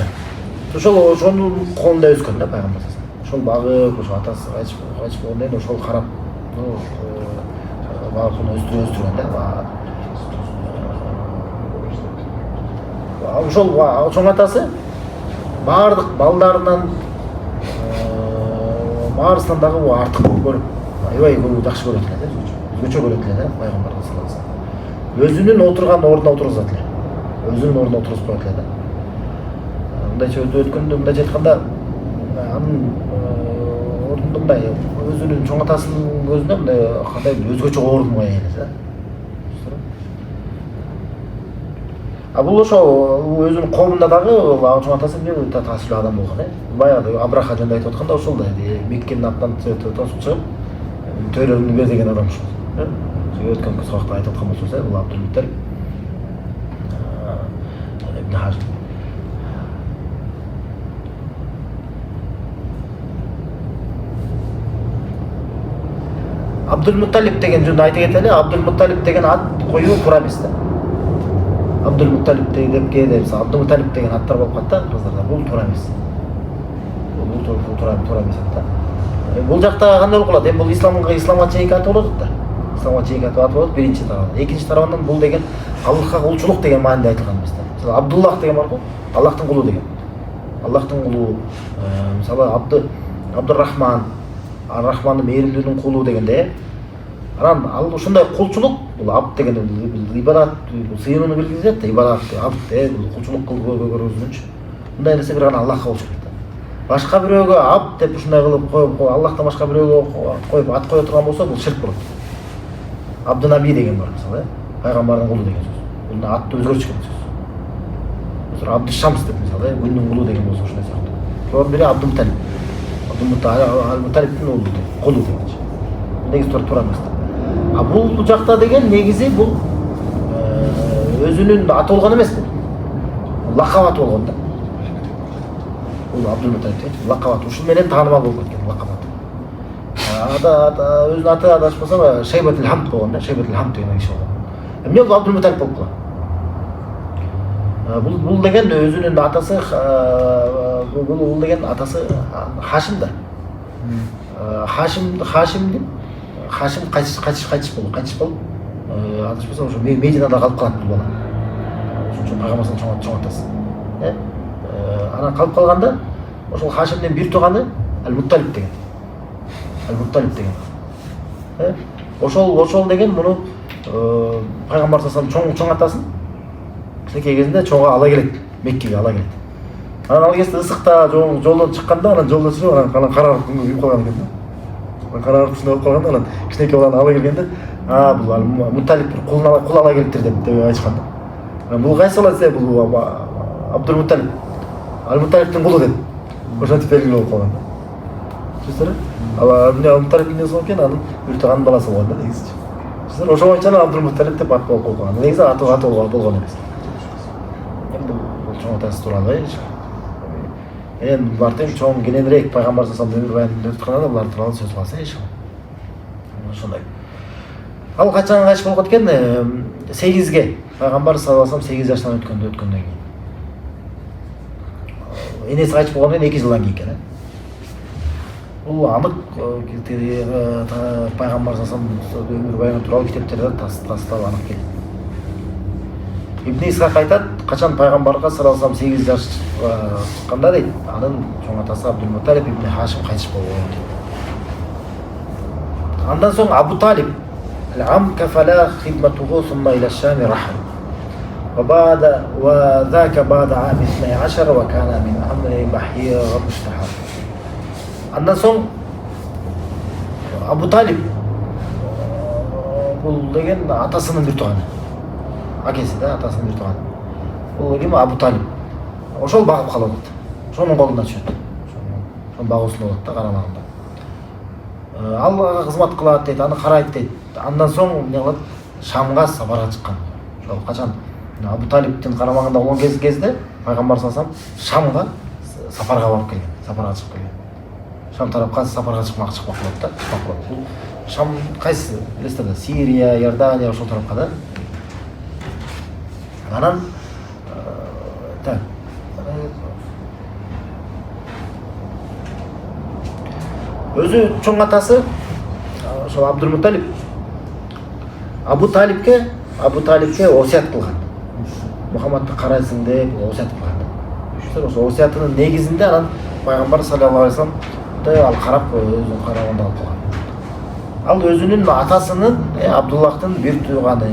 Ошонун колунда өскөн да пайгамбар. Ошол багып, ошол атасы кайчып болгондон кийин ошол карап, багып өстүргөн да. Ошол чоң атасы баардык балдарынан баарысынан дагы артык көрүп, аябай жакшы көрөт эле да. Өзгөчө көрөт эле да пайгамбар саллаллаху алейхи ва саллям. Өзүнүн отурган ордуна отургузат эле. Өзүнүн ордуна отургузуп коет эле да. Мындай сөздү өткөндө мындайча айтканда, анын мындай өзүнүн чоң атасынын көзүндө мындай кандай өзгөчө орунга ээ эле. Бул ошо өзүнүн коомунда дагы чоң атасы бир таасирлүү адам болгон. Баягы Абраха жөнүндө айтып атканда ошол да Меккенин атынан тосуп чыгып төйрөгүңдү бер деген адам ошол. Өткөн сабакта айтып аткан болсоңуз, бул Абдулмутталип ибн Хашим. Абдулмутталип деген жөнүндө айта кетели. Абдулмутталип деген ат коюу туура эмес да. Абдулмутталип деп кээде Абдулмутталип деген аттар болуп калат да кыздарда. Бул туура эмес. Бул туура эмес да. Бул жакта кандай болуп калат? Бул исламга чейинки аты болот да. Исламга чейинки аты болот биринчи тарабынан. Экинчи тарабынан бул деген Аллахка кулчулук деген мааниде айтылган эмес да. Мисалы Абдуллах деген бар го, Аллахтын кулу деген. Аллахтын кулу, мисалы Абдуррахман, Ар-Рахмандын мээримдүүнүн кулу дегенде, анан ал ушундай кулчулук, бул абд деген ибадат, сыйынууну билдирет да, ибадат, абд, бул кулчулук көргөзүнчү. Мындай нерсе бир гана Аллахка кулчулук да. Башка бирөөгө абд деп ушундай кылып коюп, Аллахтан башка бирөөгө коюп ат кое турган болсо, бул ширк болот. Абдунаби деген бар мисалы, пайгамбардын кулу деген сөз. Бул атты өзгөртүшкөн сөз. Мисалы Абдушамс деп мисалы, күндүн кулу деген болсо ушундай сыяктуу. Ошол бири Абдулмутталип. Абдулмутталиптин уулу деп, кулу дегенчи. Негизи туура эмес. Бул жакта деген негизи бул өзүнүн аты болгон эмес бул. Лакап аты болгон да. Бул Абдулмутталип лакап аты. Ушул менен таанымал болуп кеткен лакап аты. Өзүнүн аты адашпасам Шейбатул Хамд болгон да, Шейбатул Хамд деген киши болгон. Эмне бул Абдулмутталип болуп калат? Бул деген өзүнүн атасы бул деген атасы Хашим да. Хашим кайтыш болуп адашпасам ошо Мединада калып калат бул бала. Ошон үчүн пайгамбардын чоң атасы. Анан калып калганда ошол Хашимдин бир тууганы Ал-Мутталип деген. Ал-Мутталип деген. Ошол деген муну пайгамбар саллаллаху чоң атасын кичинекей кезинде чоңго ала келет, Меккеге ала келет. Анан ал кезде ысыкта жолдон чыкканда, анан жолдо жүрүп, анан карарып күйүп калган экен да. Карарып ушундай болуп калганда, анан кичинекей баланы ала келгенде, бул Мутталип бир кул ала келиптир деп айтышкан да. Бул кайсы бала десе, бул Абдулмутталип. Ал-Мутталиптин кулу деп. Ошентип белгилүү болуп калган да. Түшүнүңүздөр? Ал Мутталиптин экен, анын бир тууганын баласы болгон да негизи. Түшүнүңүздөр? Ошого боюнча Абдулмутталип деп ат болуп калган. Негизи аты болгон эмес. Бул чоң атасы тууралуу булар тең чоң кененирээк пайгамбар саллаллаху өмүр баянын өткөндө булар тууралуу сөз кылса ошондой. Ал качан кайтыш болуп кеткен? 8ге. Пайгамбар саллаллаху 8 жаштан өткөндөн кийин. Энеси кайтыш болгондон кийин 2 жылдан кийин экен. Бул анык пайгамбар саллаллаху өмүр баяны тууралуу китептерде тастап анык келет. Ибн Исхак айтат, качан пайгамбарга саллаллаху 8 жаш чыкканда дейт, анын чоң атасы Абдулмутталип ибн Хашим кайтыш болгон дейт. Андан соң Абу Талиб العم كفلا خدمته ثم إلى الشام رحل وذاك بعد عام 12 وكان من أمر بحير مشتهر. Андан соң Абу Талиб бул деген атасынын бир тууганы. Акеси да, атасынын бир тууганы. Бул ким? Абу Талиб. Ошол багып калып атат. Ошонун колунда түшөт. Ошонун багуусунда болот да, карамагында. Аллага кызмат кылат дейт, аны карайт дейт. Андан соң эмне кылат? Шамга сапарга чыккан. Ошол качан Абу Талибтин карамагында болгон кезде пайгамбар саллаллаху алейхи вассалам Шамга сапарга барып келген, сапарга чыгып келген. Шам тарапка сапарга чыкмак болот да, Бул Шам кайсы? Билесиздер да, Сирия, Иордания ошол тарапка да. Анан өзү чоң атасы ошол Абдулмутталип Абу Талибке осият кылган. Мухаммадты карайсың деп осият кылган. Ошол осиятынын негизинде анан пайгамбар саллаллаху алейхи вассалам ал карап өзүнүн караганда алып калган. Ал өзүнүн атасынын Абдуллахтын бир тууганы.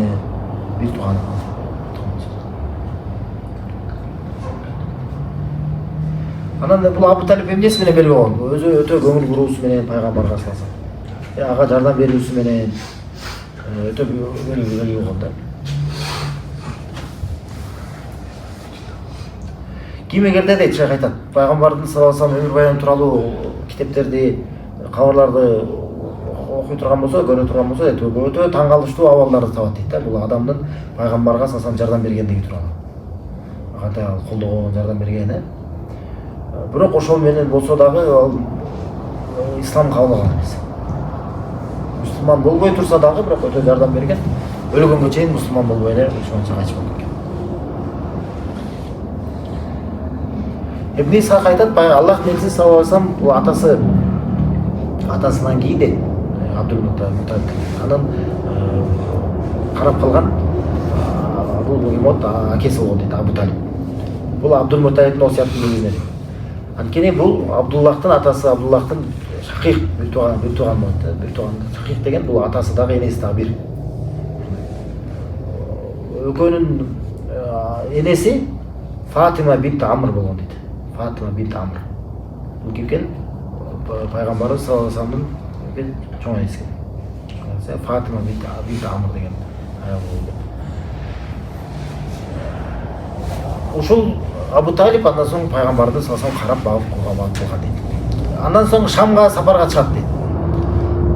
Анан бул Абу Талиб эмнеси менен белгилүү болгон? Өзү өтө көңүл буруусу менен пайгамбарга салса. Ага жардам берүүсү менен өтө белгилүү болгон да. Ким эгерде дейт шейх айтат, пайгамбардын саллаллаху алейхи өмүр баяны тууралуу китептерди, кабарларды окуй турган болсо, көрө турган болсо, өтө таң калыштуу абалдарды табат дейт да. Бул адамдын пайгамбарга саллаллаху жардам бергендиги тууралуу. Кантип колдогон, жардам берген, Бирок ошол менен болсо дагы ал ислам кабыл алган эмес. Мусулман болбой турса дагы бирок өтө жардам берген. Өлгөнгө чейин мусулман болбой эле ошончо кайтып болду экен. Ибн Исхак айтат, Аллах небиси саллаллаху алейхи вассалам бул атасынан кийин дейт, Абдул Муталиб. Анан карап калган бул имот акеси болгон дейт, Абу Талиб. Бул Абдул Муталибдин осуятын негизинде дейт. Анткени бул Абдуллахтын атасы, Абдуллахтын шакик бир тууган болот. Бир тууган шакик деген бул атасы дагы энеси дагы бир. Экөөнүн энеси Фатима бинт Амр болгон дейт. Фатима бинт Амр. Бул ким экен? Пайгамбарыбыз саллаллаху алейхи вассаламдын чоң энеси экен. Фатима бинт Амр деген аял болду. Ушул Абу Талиб андан соң пайгамбарды саллаллаху алейхи карап багып калган дейт. Андан соң Шамга сапарга чыгат дейт.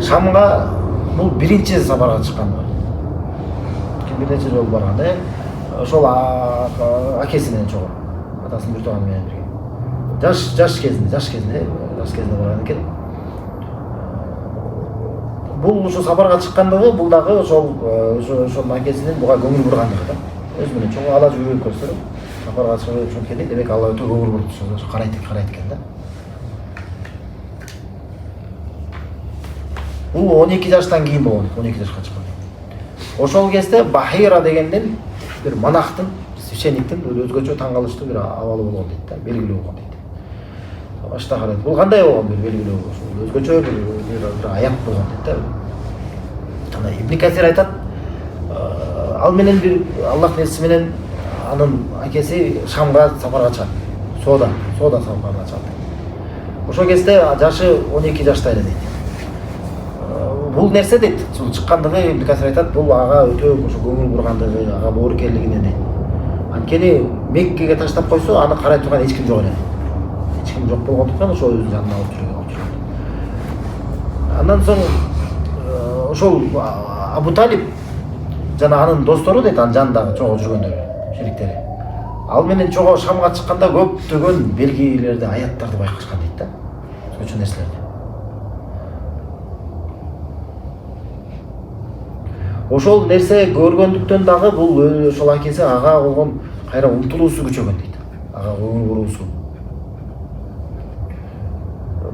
Шамга бул биринчи сапарга чыккан. Бир нече жолу барган да. Ошол акеси менен чогуу. Атасынын бир тууганы менен бирге. Жаш кезинде барган экен. Бул ошо сапарга чыккандыгы, бул дагы ошол акесинин буга көңүл бургандыгы да. Өзү менен чогуу ала жүрүп көрсө, сапарга чыгып ошонткени, демек Алла өтө көңүл буруп ошо карайт экен да. Бул 12 жаштан кийин болгон, 12 жашка чыккан. Ошол кезде Бахира дегендин бир монахтын, священниктин өзгөчө таң калыштуу бир абалы болгон дейт да, белгилүү болгон дейт. Башта карайт. Бул кандай болгон бир белгилүү, өзгөчө бир аят болгон дейт да. Ана Ибн Касир айтат, ал менен бир Аллах несиси менен анын акеси Шамга сапарга чыгат. Сода сапарга чыгат. Ошол кезде жашы 12 жашта эле дейт. Бул нерсе дейт, бул чыккандыгы Ибн Касир айтат, бул ага өтө ошо көңүл бургандыгы, ага боорукерлигинен дейт. Анткени Меккеге таштап койсо, аны карай турган эч ким жок эле. Эч ким жок болгондуктан ошо өзүнүн жанына алып жүргөн. Андан соң ошол Абу Талиб жана анын достору дейт, анын жанындагы чогуу жүргөндөр, шериктери. Ал менен чогуу Шамга чыкканда көптөгөн белгилерди, аяттарды байкашкан дейт да. Өзгөчө нерселерди. Ошол нерсе көргөндүктөн дагы бул ошол акеси ага болгон кайра умтулуусу күчөгөн дейт. Ага көңүл буруусу.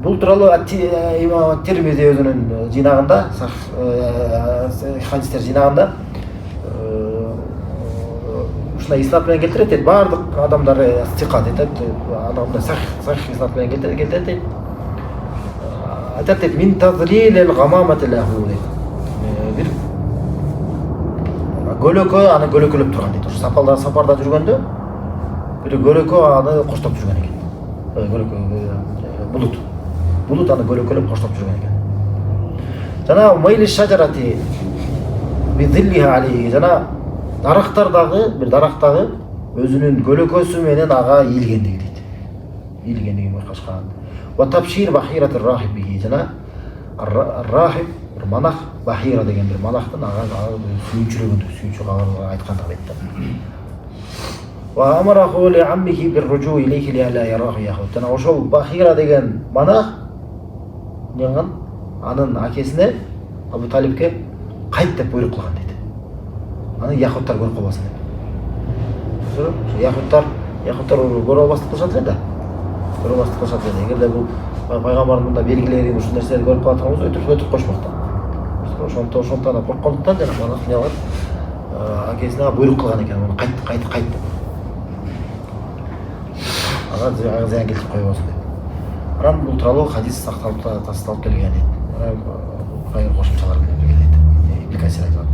Бул тууралуу имам Тирмизи өзүнүн жинагында, хадистер жинагында ушундай иснат менен келтирет дейт. Бардык адамдар сика дейт. Адамдар сахих иснат менен келтирет дейт. Айтат дейт, мин тазлилил гамамати лаху дейт. Бир көлөкө аны көлөкөлөп турган дейт. Ошо сапарда жүргөндө бир көлөкө аны коштоп жүргөн экен. Көлөкө булут аны көлөкөлөп коштоп жүргөн экен. Жана майли шажарати бидиллиха алейхи, жана дарактардагы бир дарактагы өзүнүн көлөкөсү менен ага ийилгендиги дейт. Ийилгендиги байкашкан. Ва табшир бахирати рахиби, жана рахиб бир монах, Бахира деген бир монахтын ага сүйүнчү кабар айткандыгы дейт да. Ва амараху ли аммихи бир руджу илейхи ли ала яраху яхуд. Жана ошол Бахира деген монах анын акесине, Абу Талибке кайт деп буйрук кылган дейт. Аны яхудтар көрүп калбасын деп. Яхудтар көрүп албастык кылышат эле да. Көрүп албастык кылышат эле. Эгерде бул пайгамбардын мында белгилери, ушул нерселерди көрүп кала турган болсо, өтүп койшмок да. Ошондон да корккондуктан жана монах эмне кылат? Акесине буйрук кылган экен, аны кайт деп. Ага зыян келтирип койбосун деп. Анан бул тууралуу хадис сакталып тасталып келген дейт. Кайыр кошумчалар менен бирге дейт. Ибн Касир айтат.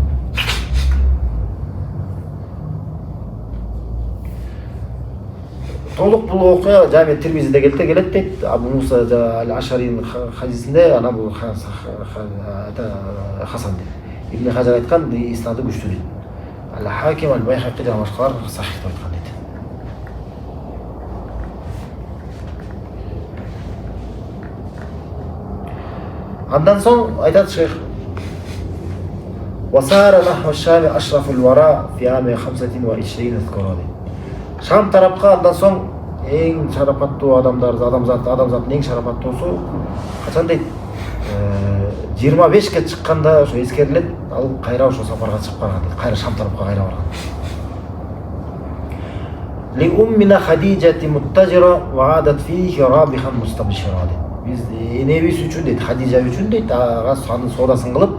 толук бул окуя Жами Тирмизиде келет дейт. Абу Муса аль-Ашаринин хадисинде ана бул Хасан дейт. Ибн Хажар айткан иснаdı күчтүү дейт. Ал-Хаким аль-Байхақи жана башкалар сахих деп айткан дейт. Андан соң айтат шейх وصار نحو الشام أشرف الوراء في عام 25 اذكروا. Шам тарапка андан соң эң шарапаттуу адамзаттын эң шарапаттуусу качан дейт 25ке чыкканда ошо эскерилет, ал кайра ошо сапарга чыгып барган дейт, кайра Шам тарапка кайра барган. Ли уммина Хадижати муттажира ва адат фихи рабихан мустабшира. Биз энебиз үчүн дейт, Хадижа үчүн дейт, ага анын соодасын кылып,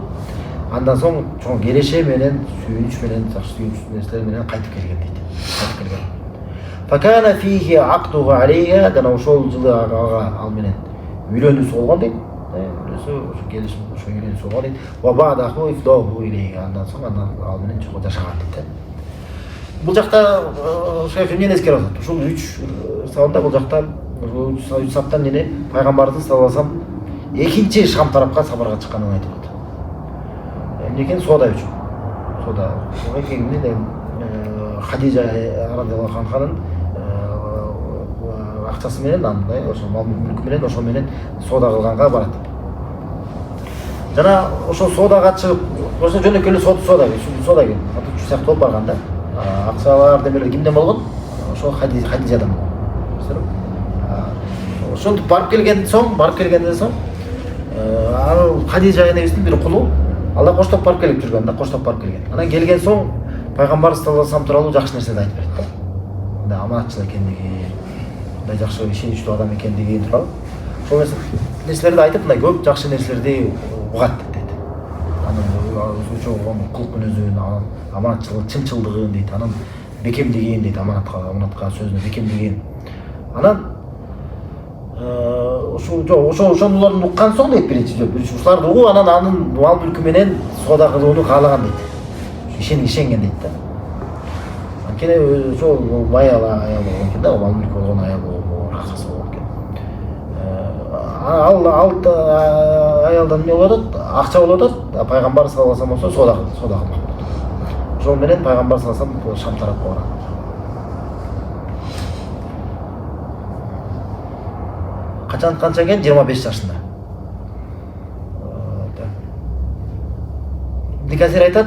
андан соң чоң келеше менен, сүйүнүч менен, жакшы сүйүнүч нерселер менен кайтып келген дейт. Кайтып келген. Факана фихи aqduhu алейха, жана ошол жылы ага ал менен үйлөнүүсү болгон дейт. Ошо келишим, ошо үйлөнүүсү болгон дейт. Ва ба'даху ифдаху илейха, андан соң ал менен чогуу жашаган дейт. Бул жакта шейх эмнени эскерип атат? Ушул 3 сабында бул жакта 3 саптан эле пайгамбарыбыз саллаллаху алейхи вассалам экинчи Шам тарапка сапарга чыкканын айтып атат. Эмне экен? Соода үчүн. Соода. Экинчи Хадижа радиаллаху анханын акчасы менен андай ошо мал мүлкү менен ошо менен соода кылганга барат. Жана ошо соодага чыгып, ошо жөнөкөй эле соода экен. Атып сыяктуу болуп барган да. Акчалар демелер кимден болгон? Ошо Хадижадан болгон. Ошентип барып келгенден соң ал Хадижа энебиздин бир кулу Алла коштоп барып келип жүргөн да, коштоп барып келген. Анан келген соң пайгамбар саллаллаху алейхи вассалам тууралуу жакшы нерселерди айтып берет да. Мындай аманатчыл экендиги, мындай жакшы ишеничтүү адам экендиги тууралуу. Ошол нерселерди айтып, мындай көп жакшы нерселерди угат дейт. Анын өзүнчө болгон кылык мүнөзүн, аманатчылыгын, чынчылдыгын дейт, анын бекемдигин дейт, аманатка сөзүнө бекемдигин. Анан ошондолорду уккан соң дейт биринчи ушуларды угуп, анан анын мал мүлкү менен соода кылууну каалаган дейт. Ишенген дейт да. Анткени ошол бай аял болгон экен да, мал мүлкү болгон аял болгон, акчасы болгон экен. Ал аялдан эмне болуп атат? Акча болуп атат, пайгамбар саллаллаху алейхи вассалам соода кылмак болот. Ошол менен пайгамбар саллаллаху алейхи вассалам Шам тарапка барат. Канча экен? 25 жашында. Ибн Касир айтат,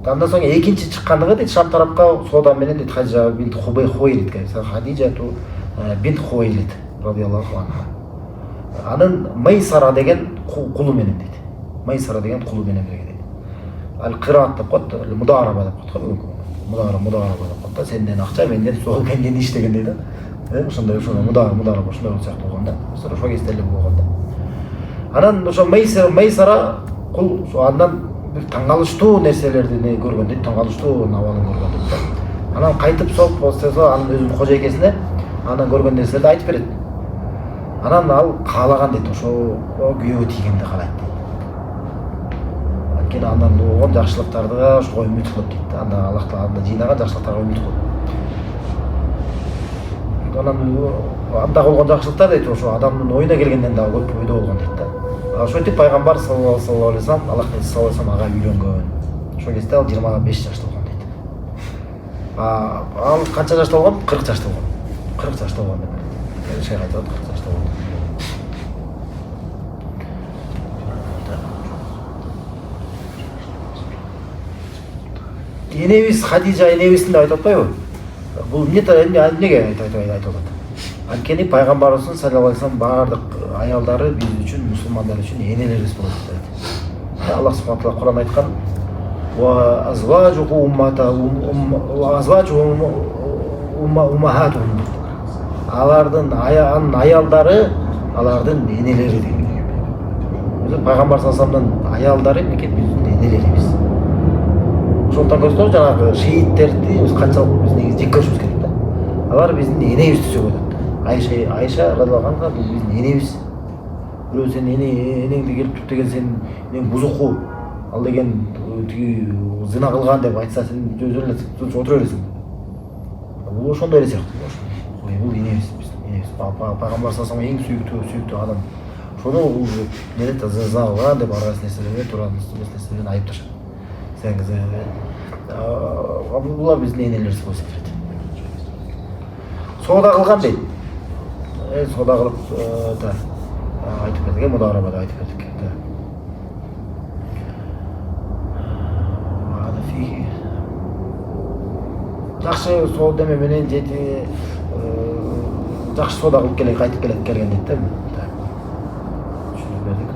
андан соң экинчи чыккандыгы дейт Шам тарапка соода менен дейт Хадижа бинт Хувейлид, Хадижату бинт Хувейлид радиаллаху анха. Анын Майсара деген кулу менен дейт. Майсара деген кулу менен бирге дейт. Ал-Кыраат деп коет, мудараба деп коет. Мудараба деп коет. Сенден акча, менден соо, менден иш деген дейт. Ошондой мудараба ошондой сыяктуу болгон да. Ошо кезде эле болгон да. Анан ошо Майсара кул андан бир таң калыштуу нерселерди көргөн дейт, таң калыштуу абалын көргөн дейт. Анан кайтып анын өзүнүн кожойкесине анан көргөн нерселерди айтып берет. Анан ал каалаган дейт, ошо күйөөгө тийгенди каалайт дейт. Анткени андан болгон жакшылыктарды ошого үмүт кылып дейт. Аллах таала жыйнаган жакшылыктарга үмүт кылып. Анан анда болгон жакшылыктар дейт, ошо адамдын оюна келгенден дагы көп бойдо болгон дейт да. Ошентип пайгамбар саллаллаху алейхи вассалам, Аллах саллаллаху алейхи вассалам ага үйлөнгөн. Ошол кезде ал 25 жашта болгон дейт. Ал канча жашта болгон? 40 жашта болгон. 40 жашта болгон деп. Шейх айтат, 40 жашта болгон. Энебиз Хадижа энебиздин деп айтып атпайбы? Бул эмнеге айтып атат? Анткени пайгамбарыбыз саллаллаху алейхи вассалам бардык аялдары биз үчүн, мусулмандар үчүн энелерибиз болот дейт. Аллах субханаху ва таала Кур'ан айткан: "Ва азважуху уммахатухум". Алардын аялдары алардын энелери дейт. Пайгамбар саллаллаху алейхи вассаламдын аялдары эмнеке? Биздин энелерибиз. Ошондон көрсөңүз, жанагы шеиттерди канчалык биз негизи жек көрүшүбүз керек да. Алар биздин энебиз десе болот. Айша радиаллаху анха бул биздин энебиз. Бирөө сен энеңди келип туруп деген сен эң бузуку, ал деген тиги зына кылган деп айтса сен өзүң эле отура бересиң. Бул ошондой эле сыяктуу. бул энебиз биздин пайгамбар саллаллаху алейхи эң сүйүктүү адам. Шону бул неде таза деп ар кайсы нерселерге туура нерселерден айыпташат. Булар биздин энелерибиз болуп кетет. Соода кылган дейт. Соода кылып айтып бердик, мударабада айтып бердик. Жакшы соода менен жети жакшы соода кылып келе кайтып келген дейт да. Түшүнүп бердик.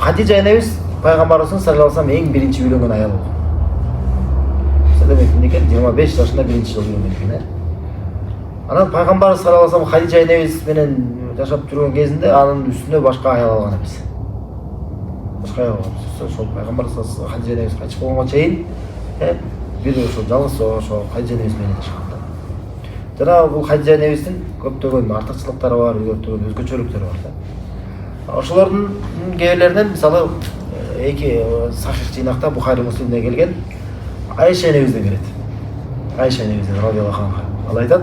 Хадижа энебиз пайгамбарыбыздын саллаллаху алейхи ва саллям эң биринчи үйлөнгөн аял болгон. Демек неке 25 жашында биринчи жолу үйлөнгөн экен. Анан пайгамбар саллаллаху алейхи ва саллям Хадижа энебиз менен жашап жүргөн кезинде анын үстүнө башка аял алган эмес. Башка аял алган. Ошол пайгамбар Хадижа энебиз кайтып болгонго чейин бир ошо жалгыз ошо Хадижа энебиз менен жашаган да. Жана бул Хадижа энебиздин көптөгөн артыкчылыктары бар, көптөгөн өзгөчөлүктөрү бар да. Ошолордун кээ мисалы эки сахих жыйнакта Бухари Муслимде келген Айша энебизден келет. Айша энебизден радиаллаху анха. Ал айтат: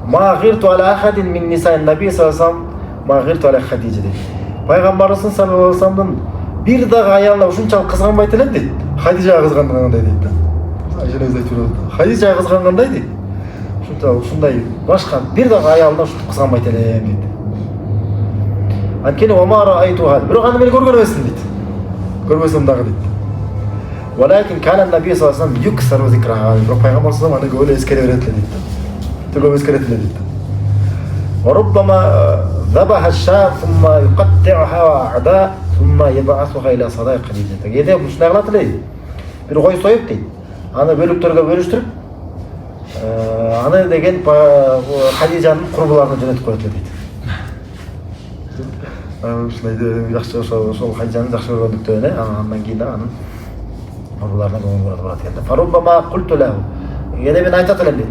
"Ма гирту аля ахадин мин нисаин наби саллаллаху алейхи ва саллям, ма гирту аля Хадижа" дейт. Пайгамбарыбыздын саллаллаху алейхи ва салламдын бир дагы аялына ушунчалык кызганбайт элем дейт. Хадижага кызгангандай дейт да. Айша энебиз айтып берет. Хадижага кызгангандай дейт. Ушундай башка бир дагы аялына ушинтип кызганбайт элем дейт. Анткени омара айтуга, бирок аны мен көргөн эмесмин дейт. Көрбөсөм дагы дейт. Валакин кана наби саллаллаху алейхи ва саллям юксару зикра. Бирок пайгамбар саллаллаху алейхи ва саллям аны көп эскере берет эле дейт. Көп эскерет эле дейт. وربما ذبح الشاة ثم يقطعها أعداء ثم يبعثها إلى صدائق خديجة. Кээде ушундай кылат эле. Бир кой союп дейт. Аны бөлүктөргө бөлүштүрүп, аны деген Хадижанын курбуларына жөнөтүп коет эле дейт. Ушундай жакшы ошол Хадижаны жакшы көргөндүктөн андан кийин анын курбуларына көңүл бурат экен. Фаруббама культу лаху. Кээде мен айтат элем дейт.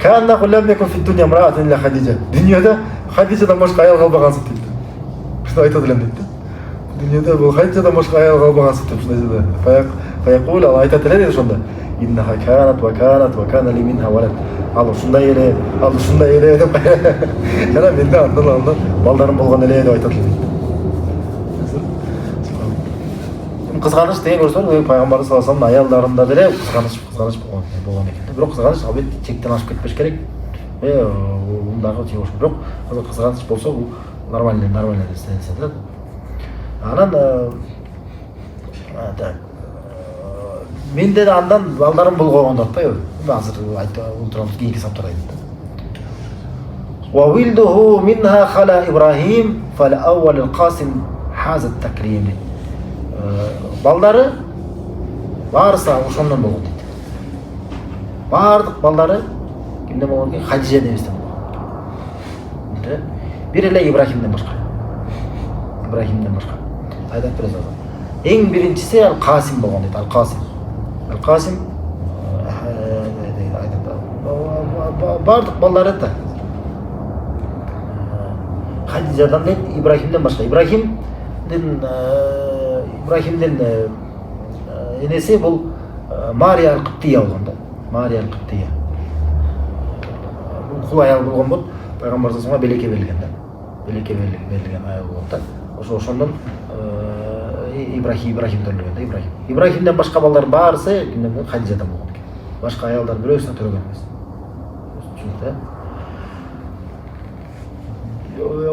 Канна лам якун фи дунья имраатун илля Хадижа. Дүйнөдө Хадижадан башка аял калбагансып дейт. Ушуну айтат элем дейт. Дүйнөдө бул Хадижадан башка аял калбагансып деп ушундай дейт. Фаякул ал айтат эле дейт ошондо. Иннаха канат ва кана ли минха валад. Ал ушундай эле деп. Жана менде андан балдарым болгон эле деп айтат эле. Кызганыч деген көрсөң, пайгамбар саллаллаху алейхи ва саллям аялдарында деле кызганыч болгон экен. Бирок кызганыч албетте чектен ашып кетпеш керек. Мундагы чек бирок кызганыч болсо бул нормальный нерсе да. Анан менде да андан балдарым болгон деп атпайбы? Азыр айтып отурабыз кийинки саптар айтты. Wa wilduhu minha khala Ibrahim fal awwal al-Qasim haza at-takrim. Балдары барысы ошондон болгон дейт. Бардык балдары кимден болгон экен? Хадижа энебизден болгон. Бир эле Ибрахимден башка. Айтат берет азыр. Эң биринчиси Ал-Касим болгон дейт. Ал-Касим айтат. Бардык балдары да Хадижадан дейт, Ибрахимден башка. Ибрахимдин энеси бул Мария ал-Кыптия болгон да. Мария ал-Кыптия. Бул кул аял болгон болуп, пайгамбар саллаллаху алейхи ва саллямга белекке берилген да. Белекке берилген аял болгон да. Ошондон Ибрахим төрөлгөн да. Ибрахимден башка балдар баарысы кимден болгон? Хадижадан болгон экен. Башка аялдар бирөөсүнө төрөгөн эмес. Түшүндү да.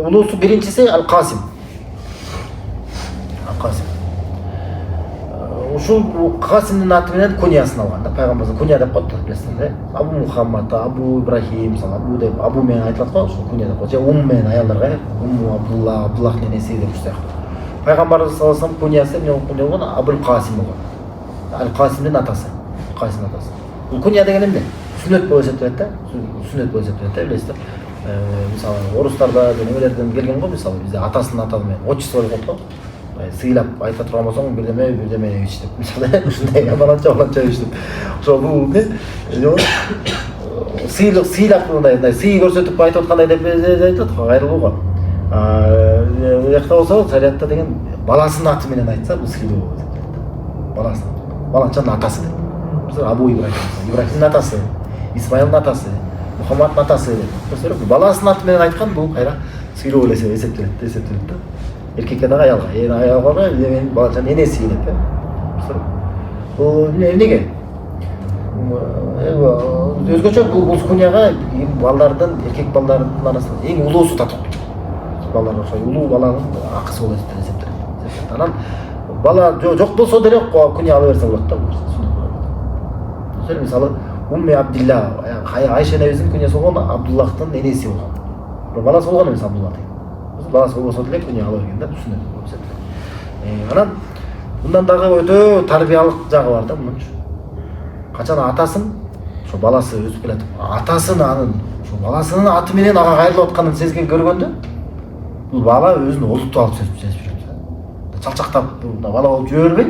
Улуусу биринчиси Ал-Касим. Ушул Касимдин аты менен куньясын алган да. Пайгамбарыбыз кунья деп коет, билесиңер да. Абу Мухаммад, Абу Ибрахим, Абу деп Абу менен айтылат го, ошол кунья деп коет. Же менен аялдарга Умму Абдуллах ненеси деп ушундай. Пайгамбарыбыз саллаллаху алейхи ва саллям куньясы эмне болгон? Абул Касим болгон. Ал-Касимдин атасы. Бул кунья деген эмне? Сүннөт болуп эсептелет да. Билесиздер. Мисалы орустарда немелерден келген го, мисалы бизде атасынын аты менен отчество койгон го. Сыйлап айта турган болсоң бирдеме ич деп. Мисалы ушундай баланча ич деп. Ошо бул не? Сыйлап мындай сый көрсөтүп айтып аткандай деп айтат, кайрылуу го. Уякта болсо шариатта деген баласынын аты менен айтса бул сыйлоо болот. Баласы. Баланчанын атасы деп. Мисалы Абу Ибрахимдин атасы, Исмайылдын атасы, Мухаммаддын атасы деп. Баласынын аты менен айткан бул кайра сыйлоо болуп эсептелет да. Эркекке дагы аялга, аялга мен балачанын энеси деп. Бул эмнеге? Өзгөчө бул куньяга балдардын, эркек балдардын арасында эң улуусу татып. Балдар ошо улуу баланын акысы болот деп эсептелет. Анан бала жок болсо деле кунья ала берсе болот да. Мисалы Умми Абдилла, Айша небесинин куньясы болгон Абдуллахтын энеси болгон. Баласы болгон эмес Абдулла деген. Баласы болбосо деле кунья ала берген да, түшүнөт болуп эсептелет. Анан мындан дагы өтө тарбиялык жагы бар да мынча. Качан атасын, ошо баласы өсүп келатып, атасын анын, ошо баласынын аты менен ага кайрылып атканын сезген көргөндө, бул бала өзүн олуттуп алып сезип жүрөт. Чалчактап бала болуп жүрө бербей,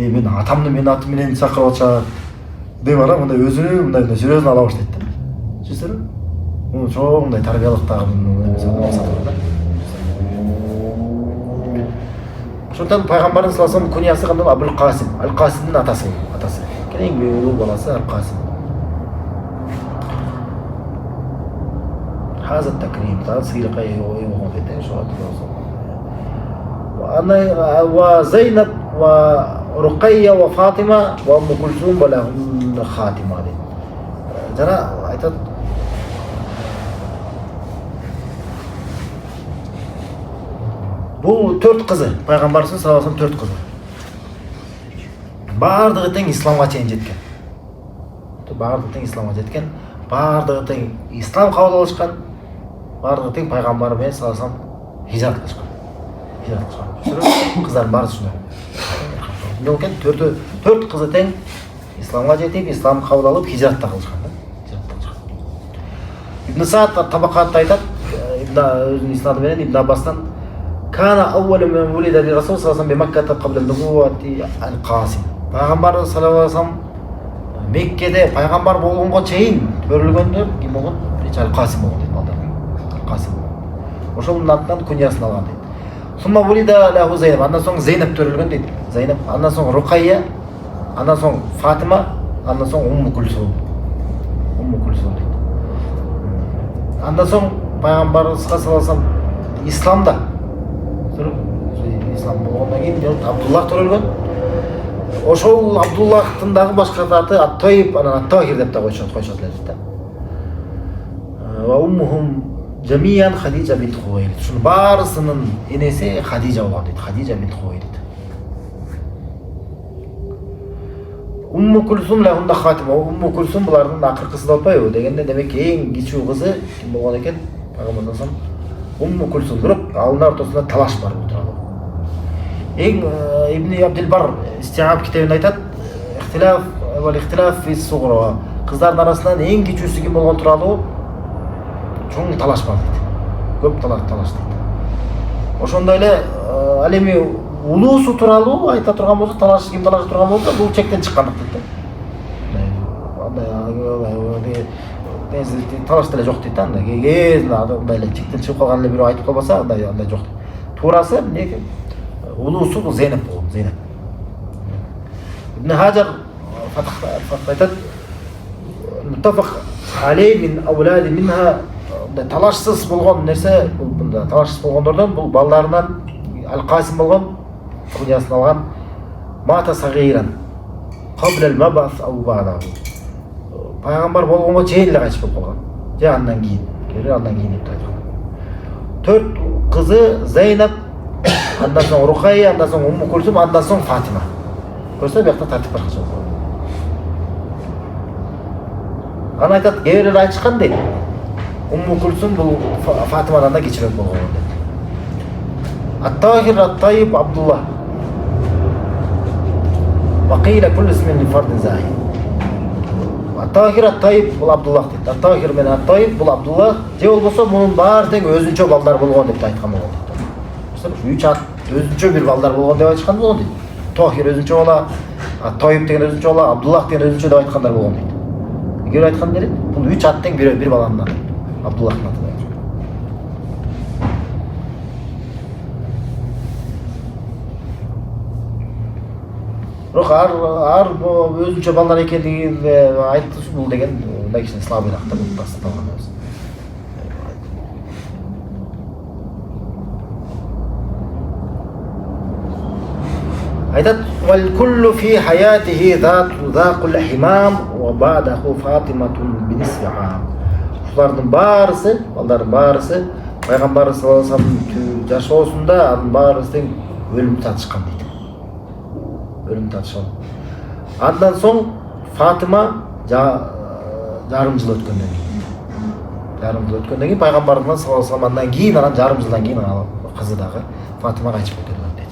мен атамды менин аты менен чакырып атышат деп ара мындай өзүнү мындай жүрөзүн ала баштайт да. Түшүнөсүзбү? Муну чоң мындай тарбиялыктагы ошондон пайгамбарыбыз саллаллаху алейхи вассалам куньясы кандай Абул Касим, Ал-Касимдин атасы. Эң улуу баласы Ал-Касим. Хазат такрим, сыйрыкка ээ болгон бете ошо. Ана ва Зейнаб ва Рукайя ва Фатима ва Умму Кулсум ва лахун хатима дейт. Жана айтат бул 4 кызы, пайгамбарыбыз саллаллаху алейхи вассалам 4 кызы. Бардыгы тең исламга чейин жеткен. Бардыгы тең исламга жеткен, бардыгы тең ислам кабыл алышкан, бардыгы тең пайгамбар менен саллаллаху алейхи вассалам хижрат кылышкан. Кыздардын баары ушундай. Эмне экен? 4 кызы тең исламга жетип, ислам кабыл алып хижратта кылышкан да. Ибн Саад табакатта айтат, өзүнүн иснады менен Ибн Аббастан Кана аувалу мен вулида ли Расул саллаллаху алейхи ва саллям бимакката кабла нубуввати Ал-Касим. Пайгамбар саллаллаху алейхи ва саллям Меккеде пайгамбар болгонго чейин көрүлгөндө ким болгон? Ал-Касим болгон дейт балдар. Ал-Касим. Ошонун атынан куньясын алган дейт. Сумма вулида лаху Зейнаб. Андан соң Зейнаб төрөлгөн дейт. Зейнаб, андан соң Рукайя, андан соң Фатима, андан соң Умму Кулсум. Умму Кулсум дейт. Андан соң пайгамбарыбыз саллаллаху алейхи ва саллям исламда ислам болгондон кийин Абдуллах төрөлгөн. Ошол Абдуллахтын дагы башка аты Ат-Тайиб, анан Ат-Тахир деп да коюшат эле да. Ва уммухум жамиян Хадижа бинт Хувейлид. Ушунун баарысынын энеси Хадижа болгон дейт. Хадижа бинт Хувейлид. Умму Кулсум лахунда хатима. Умму Кулсум булардын акыркысы болуп атпайбы дегенде, демек эң кичүү кызы ким болгон экен? Пайгамбар саллаллаху Умму Кулсум. Бирок алар ортосунда талаш бар бул тууралуу. Эң Ибн Абдил-Бар Истиаб китебинде айтат, ихтилаф фи сугра. Кыздардын арасынан эң кичүүсү ким болгон тууралуу чоң талаш бар дейт. Көп талаш дейт. Ошондой эле ал эми улуусу тууралуу айта турган болсо, талаш ким талашып турган болсо, бул чектен чыккандык дейт да. Андай талаш деле жок дейт да. Андай эле чектен чыгып калган эле бирөө айтып калбаса, андай жок дейт. Туурасы эмне? Улуусу бул Зейнаб болгон, Зейнаб. Ибн Хаджар айтат, муттафак алей мин аулади минха, талашсыз болгон нерсе, бунда талашсыз болгондордон бул балдарынан Ал-Касим болгон, куньясын алган, мата сагиран кабла ал-мабас ау ба'даху. Пайгамбар болгонго чейин эле кайтып болуп калган. Же андан кийин деп айткан. 4 кызы Зейнаб, андан соң Рукайя, андан соң Умму Кулсум, андан соң Фатима. Көрсө бияқта тартип башкача болот. Аны айтат, кээ бирлер айтышкан дейт. Умму Кулсум бул Фатимадан да кичирөөк болгон дейт. Ат-Тахир, Ат-Тайиб, Абдулла. Вакила куллу исмин ли фардин захи. Ат-Тахир, Ат-Тайиб бул Абдуллах дейт. Ат-Тахир менен Ат-Тайиб бул Абдуллах. Же болбосо мунун баары тең өзүнчө балдар болгон деп айткан болгон дейт. 3 ат өзүнчө бир балдар болгон деп айткан болгон дейт. Тахир өзүнчө бала, Ат-Тайиб деген өзүнчө бала, Абдуллах деген өзүнчө деп айткандар болгон дейт. Эмне айткан дейт? Бул 3 ат тең бир баланын аты. Абдуллахтын аты. бирок ар өзүнчө балдар экендигин айтты. Бул деген мындай кичине слабыйраак да, бул тасталган эмес. Айтат: "Вал куллу фи хаятихи зақул химам ва ба'даху Фатиматун бинисби ам." Шулардын баарысы, балдардын баарысы пайгамбар саллаллаху алейхи вассалам жашоосунда анын баарысы тең өлүм татышкан дейт. Өлүм татышкан. Андан соң Фатима жарым жыл өткөндөн кийин пайгамбардан саллаллаху алейхи вассалам андан кийин, анан жарым жылдан кийин анын кызы дагы Фатима кайтып кеткен дейт.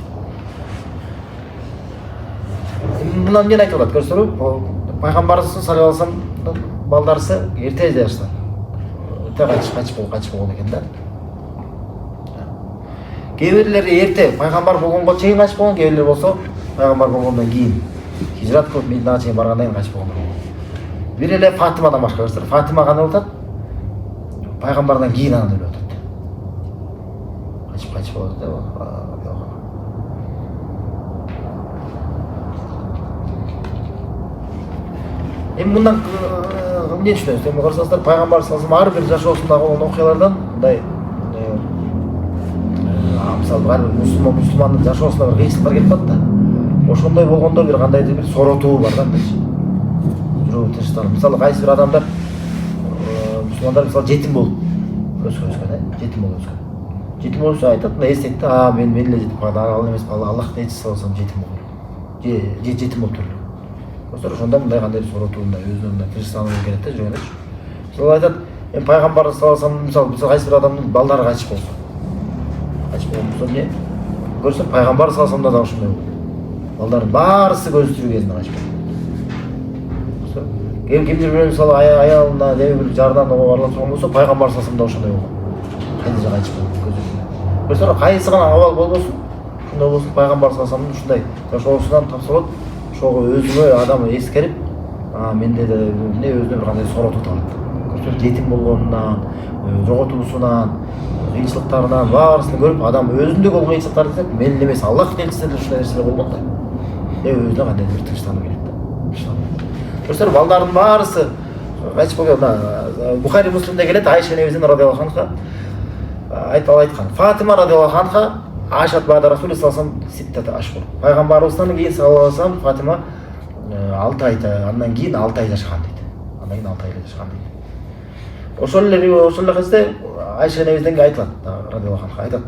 Мындан эмне айтып атат көрсөңөр? Пайгамбарыбыз саллаллаху алейхи вассаламдын балдарысы эрте жашта. Кайтып болгон экен да. Кээ бирлери эрте пайгамбар болгонго чейин кайтып болгон, кээ бирлери болсо пайгамбар болгондон кийин хижрат кылып Мединага чейин баргандан кийин кайтып болгон. Бир эле Фатимадан башка көрсөңөр, Фатима кандай болуп атат? Пайгамбардан кийин анан өлүп атат. Кайтып болот да. Мындан эмне түшүнөбүз? Карасаңыздар, пайгамбар саллаллаху алейхи вассалам ар бир жашоосундагы болгон окуялардан мындай мисалы ар бир мусулмандын жашоосуна бир кыйынчылыктар келип калат да. Ошондой болгондо бир кандайдыр бир соротуу бар да, мындайчы. Жүрөгү тынчтар. Мисалы кайсы бир адамдар мусулмандар мисалы жетим болуп өскөн, жетим болуп өскөн. Жетим болсо айтат, эстейт да, мен эле жетим калдым, ал эмес, Аллахтын элчиси саллаллаху алейхи вассалам жетим болгон. Жетим болуп туруп. Ошондо мындай кандай соротуунда өзүнө мындай тынчтануу керек да, жүрөгүнө. Сол айтат, пайгамбар саллаллаху алейхи вассалам мисалы кайсы бир адамдын балдары кайтып болсо эмне? Көрсөң пайгамбар саллаллаху алейхи вассаламда да ошондой болду. Балдардын баарысы көзү тирүү кезинде кайтып болду. Кимдир бирөө мисалы аялына дебе бир жардам аралашкан болсо, пайгамбар саллаллаху алейхи вассаламда ошондой болгон. Кайда кайтып болду көзү. Көрсөң кайсы гана абал болбосун, ошондой болсун, пайгамбар саллаллаху алейхи вассаламдын ушундай жашоосунан тапсырып, ошого өзүнө адам эскерип, менде да эмне өзүнө бир кандай соротуу табат. Көрсөң жетим болгонунан, жоготуусунан, кыйынчылыктарынан баарысын көрүп, адам өзүндө болгон кыйынчылыктарды деп, мен эмес, Аллахтын элчисине деле ушундай нерселер болгон да. Өзүнө кандай бир тынчтануу келет да. Көрсөң балдардын баарысы кайтып болгон. Бухари Муслимде келет, Айша энебизден радиаллаху анха айткан. Фатима радиаллаху анха Ашат бада Расулullah саллаллаху алейхи вассалам ситтата ашхур. Пайгамбарыбыздан кийин саллаллаху алейхи вассалам Фатима 6 айда, андан кийин 6 ай жашаган дейт. Андан кийин 6 ай жашаган дейт. Ошол кезде Айша энебизден айтылат, радиаллаху анха айтат.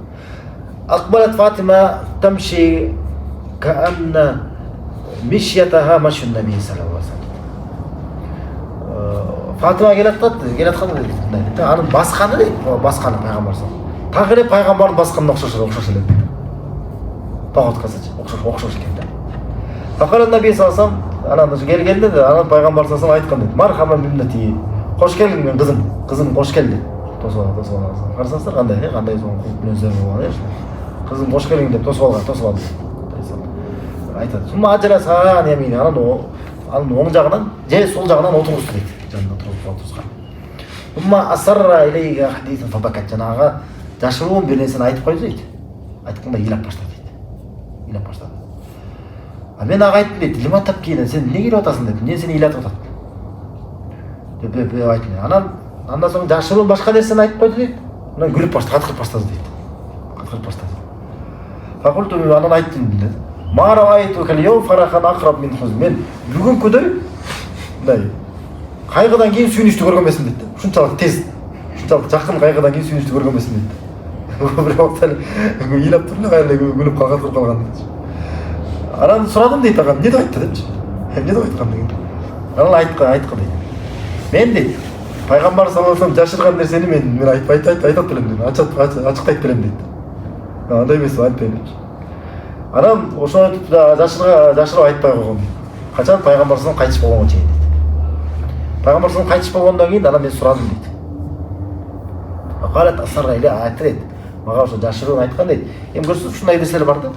Акбалат Фатима тамши каанна мишьятаха машун наби саллаллаху алейхи вассалам. Фатима келаткан дейт. Анын басканы дейт, басканы пайгамбар саллаллаху. Так эле пайгамбардын басканына окшош эле. Тагат казачы, окшош экен да. Факара наби саллаллаху алейхи вассалам анан келгенде анан пайгамбар саллаллаху алейхи вассалам айткан дейт. Мархабан бимнати. Кош келдиң мен кызым кош келди. Тосуп алган. Карасаңыздар кандай соң кулуп мүнөздөр болгон эш. Кызым кош келдиң деп тосуп алды. Айтат. Сумма ажрасан ямин, анын оң жагынан же сол жагынан отургузду дейт. Жанында отургузган. Сумма асарра илейга хадисен фабакат, жанага жашыруун бир нерсени айтып койду дейт. Айтканда ыйлап баштады дейт. Мен ага айттым дейт, лима тапкина, сен эмне келип атасың деп, эмне сени ыйлатып атат деп айттым. Андан соң жашыруун башка нерсени айтып койду дейт. Анан күлүп баштады, каткырып баштады дейт. Факулту анан айттым дейт. Мара айту калйом фарахан акраб мин хуз. Мен бүгүнкүдөй мындай кайгыдан кийин сүйүнүчтү көргөн эмесмин дейт. Ушунчалык тез, ушунчалык жакын кайгыдан кийин сүйүнүчтү көргөн эмесмин дейт. Бирок эле ыйлап туруп эле күлүп калган дейт. Анан сурадым дейт, ага эмне деп айтты депчи. Эмне деп айткан деген. Анан айткан дейт. Мен дейт, пайгамбар саллаллаху алейхи вассалам жашырган нерсени мен айтып берем дейт. Ачык айтып берем дейт. Андай эмес, айтпайм дейт. Анан ошону жашырып айтпай койгон. Качан пайгамбар саллаллаху алейхи вассалам кайтыш болгонго чейин дейт. Пайгамбар саллаллаху алейхи вассалам кайтыш болгондон кийин анан мен сурадым дейт. Акалат асарга эле айтты дейт. Мага ошо жашыруун айткан дейт. Көрсөңүз ушундай нерселер бар да.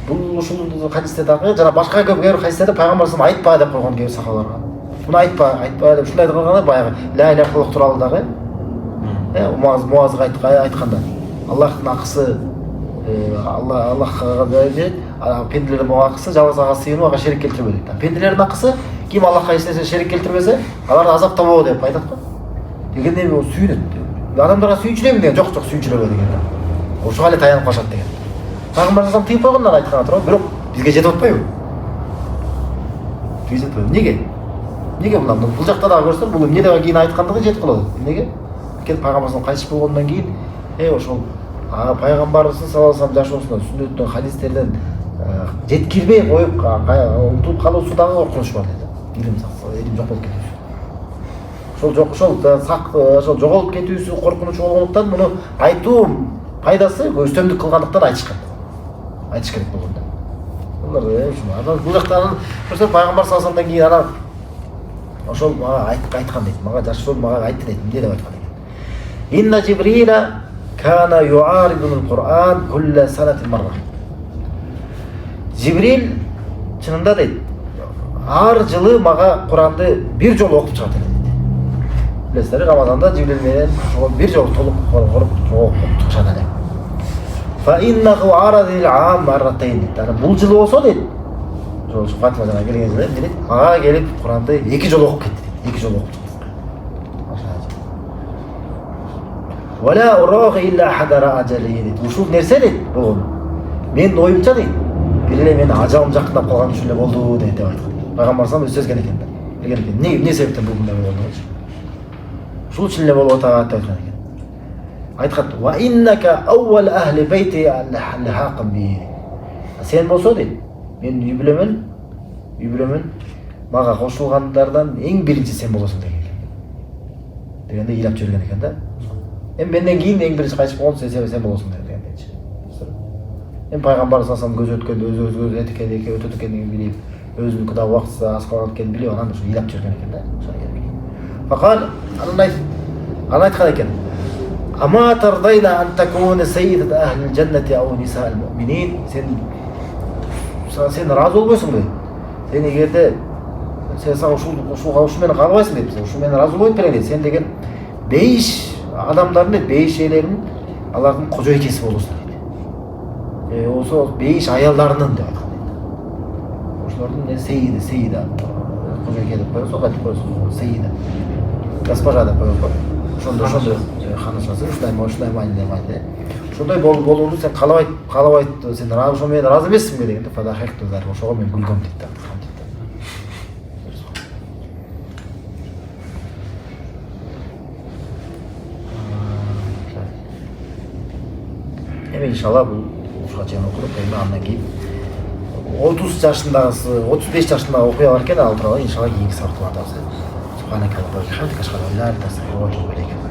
Бул ушул хадисте дагы жана башка көп хадистерде пайгамбар саллаллаху алейхи вассалам айтпа деп койгон кээ сахабаларга. Муну айтпа деп ушундай кылганда баягы ла иляха иллаллах тууралуу дагы Муазга айтканда Аллахтын акысы Аллахқа берет, пенделердің ақысы жалғыз аға сыйыну аға шерік келтірмеу дейді. Пенделердің ақысы кім Аллахқа ешнәрсе шерік келтірмесе, аларды азапта болады деп айтады ғой. Дегенде ол сүйінеді. Адамдарға сүйіншілемін деген жоқ сүйіншілеме деген. Ошоға эле таянып калышат деген. Пайгамбар салам тыйып койгондон айткан турат, бирок бизге жетип атпайбы? Неге? Неге бул жакта дагы көрсөң, бул эмне деп кийин айткандыгы жетип калат. Неге? Анткени пайгамбар салам кайтыш болгондон кийин ошол пайгамбарыбыз саллаллаху алейхи вассалам жашоосунан, сүннөттөн, хадистерден жеткирбей коюп унутуп калуусу дагы коркунуч бар дейт. Илим жок болуп кетүүсү. Ошол жоголуп кетүүсү коркунучу болгондуктан муну айтуу пайдасы өстөмдүк кылгандыктан айтышкан. Айтыш керек болгондо. Булар бул жактан көрсө пайгамбар саллаллаху алейхи вассаламдан кийин ана ошол мага айткан дейт. Мага жашоо мага айтты дейт. Эмне деп айткан экен? Инна Жибриля кана юаридул Кур'ан кулла санатин марра. Жибрил чынында дейт, ар жылы мага Куранды бир жолу окуп чыгат эле дейт. Билесиздер, Рамазанда Жибрил менен ошол бир жолу толук окуп чыгышат эле. Fa innahu aradil aam marratayn дейт. Аны бул жылы болсо дейт. Ошол Фатима жана келген жылы дейт, мага келип Куранды эки жолу окуп кетти дейт. Эки жолу окуп чыгат. Вала урага илля хадара ажали дейт. Ушул нерсе дейт болгон. Мен оюмча дейт, бир эле мен ажалым жакындап калган үчүн эле болду деп айткан. Пайгамбар салам сөзгөн экен. Билген экен. Эмне себептен болгон деп ойлончу. Ушул үчүн эле болуп атат деп айткан экен. Айткан: "Ва иннака аввал ахли бейти алхaqan би." Сен болсо дейт, мен үй бүлөмөн мага кошулгандардан эң биринчи сен болосуң деген. Дегенде ыйлап жиберген экен да. Менден кийин эң биринчи кайтып болгон сен болосуң дегендечи. Эми пайгамбар салам көз өткөндө өзү өтөт экенин билип, өзүнүн куда убактысы аз калган экенин билип, анан ушу ыйлап жиберген экен да. Факал анан айткан экен: "Ама тардайна ан такуна саййидат ахли джаннати ау ниса'л му'минин." Сен разы болбойсуңбу? Сен эгерде сен ушу менен калбайсың деп, ушу менен разы болуп берген. Сен деген бейиш адамдардын, бейиш элеринин, алардын кожойкеси болосуң дейт. Осо бейиш аялдарынын деп айткан дейт. Ошолордун сейида кожойке деп коебуз, айтып коебуз, сейида. Госпожа деп коебуз. Ошондой ханышасы, ушундай мааниде. Ошондой болууну сен каалабайт, сен ошо менен ыраазы эмессиңби дегенде, фадахактузар, ошого мен күлгөм дейт да. Эми иншалла бул ушуга чейин окудук, эми андан кийин 30 жашындагысы, 35 жашындагы окуялар экен, ал тууралуу иншалла кийинки сабактарда. Субханакаллахумма ва бихамдика ашхаду ан ла илаха илля анта астагфирука ва атубу илейк.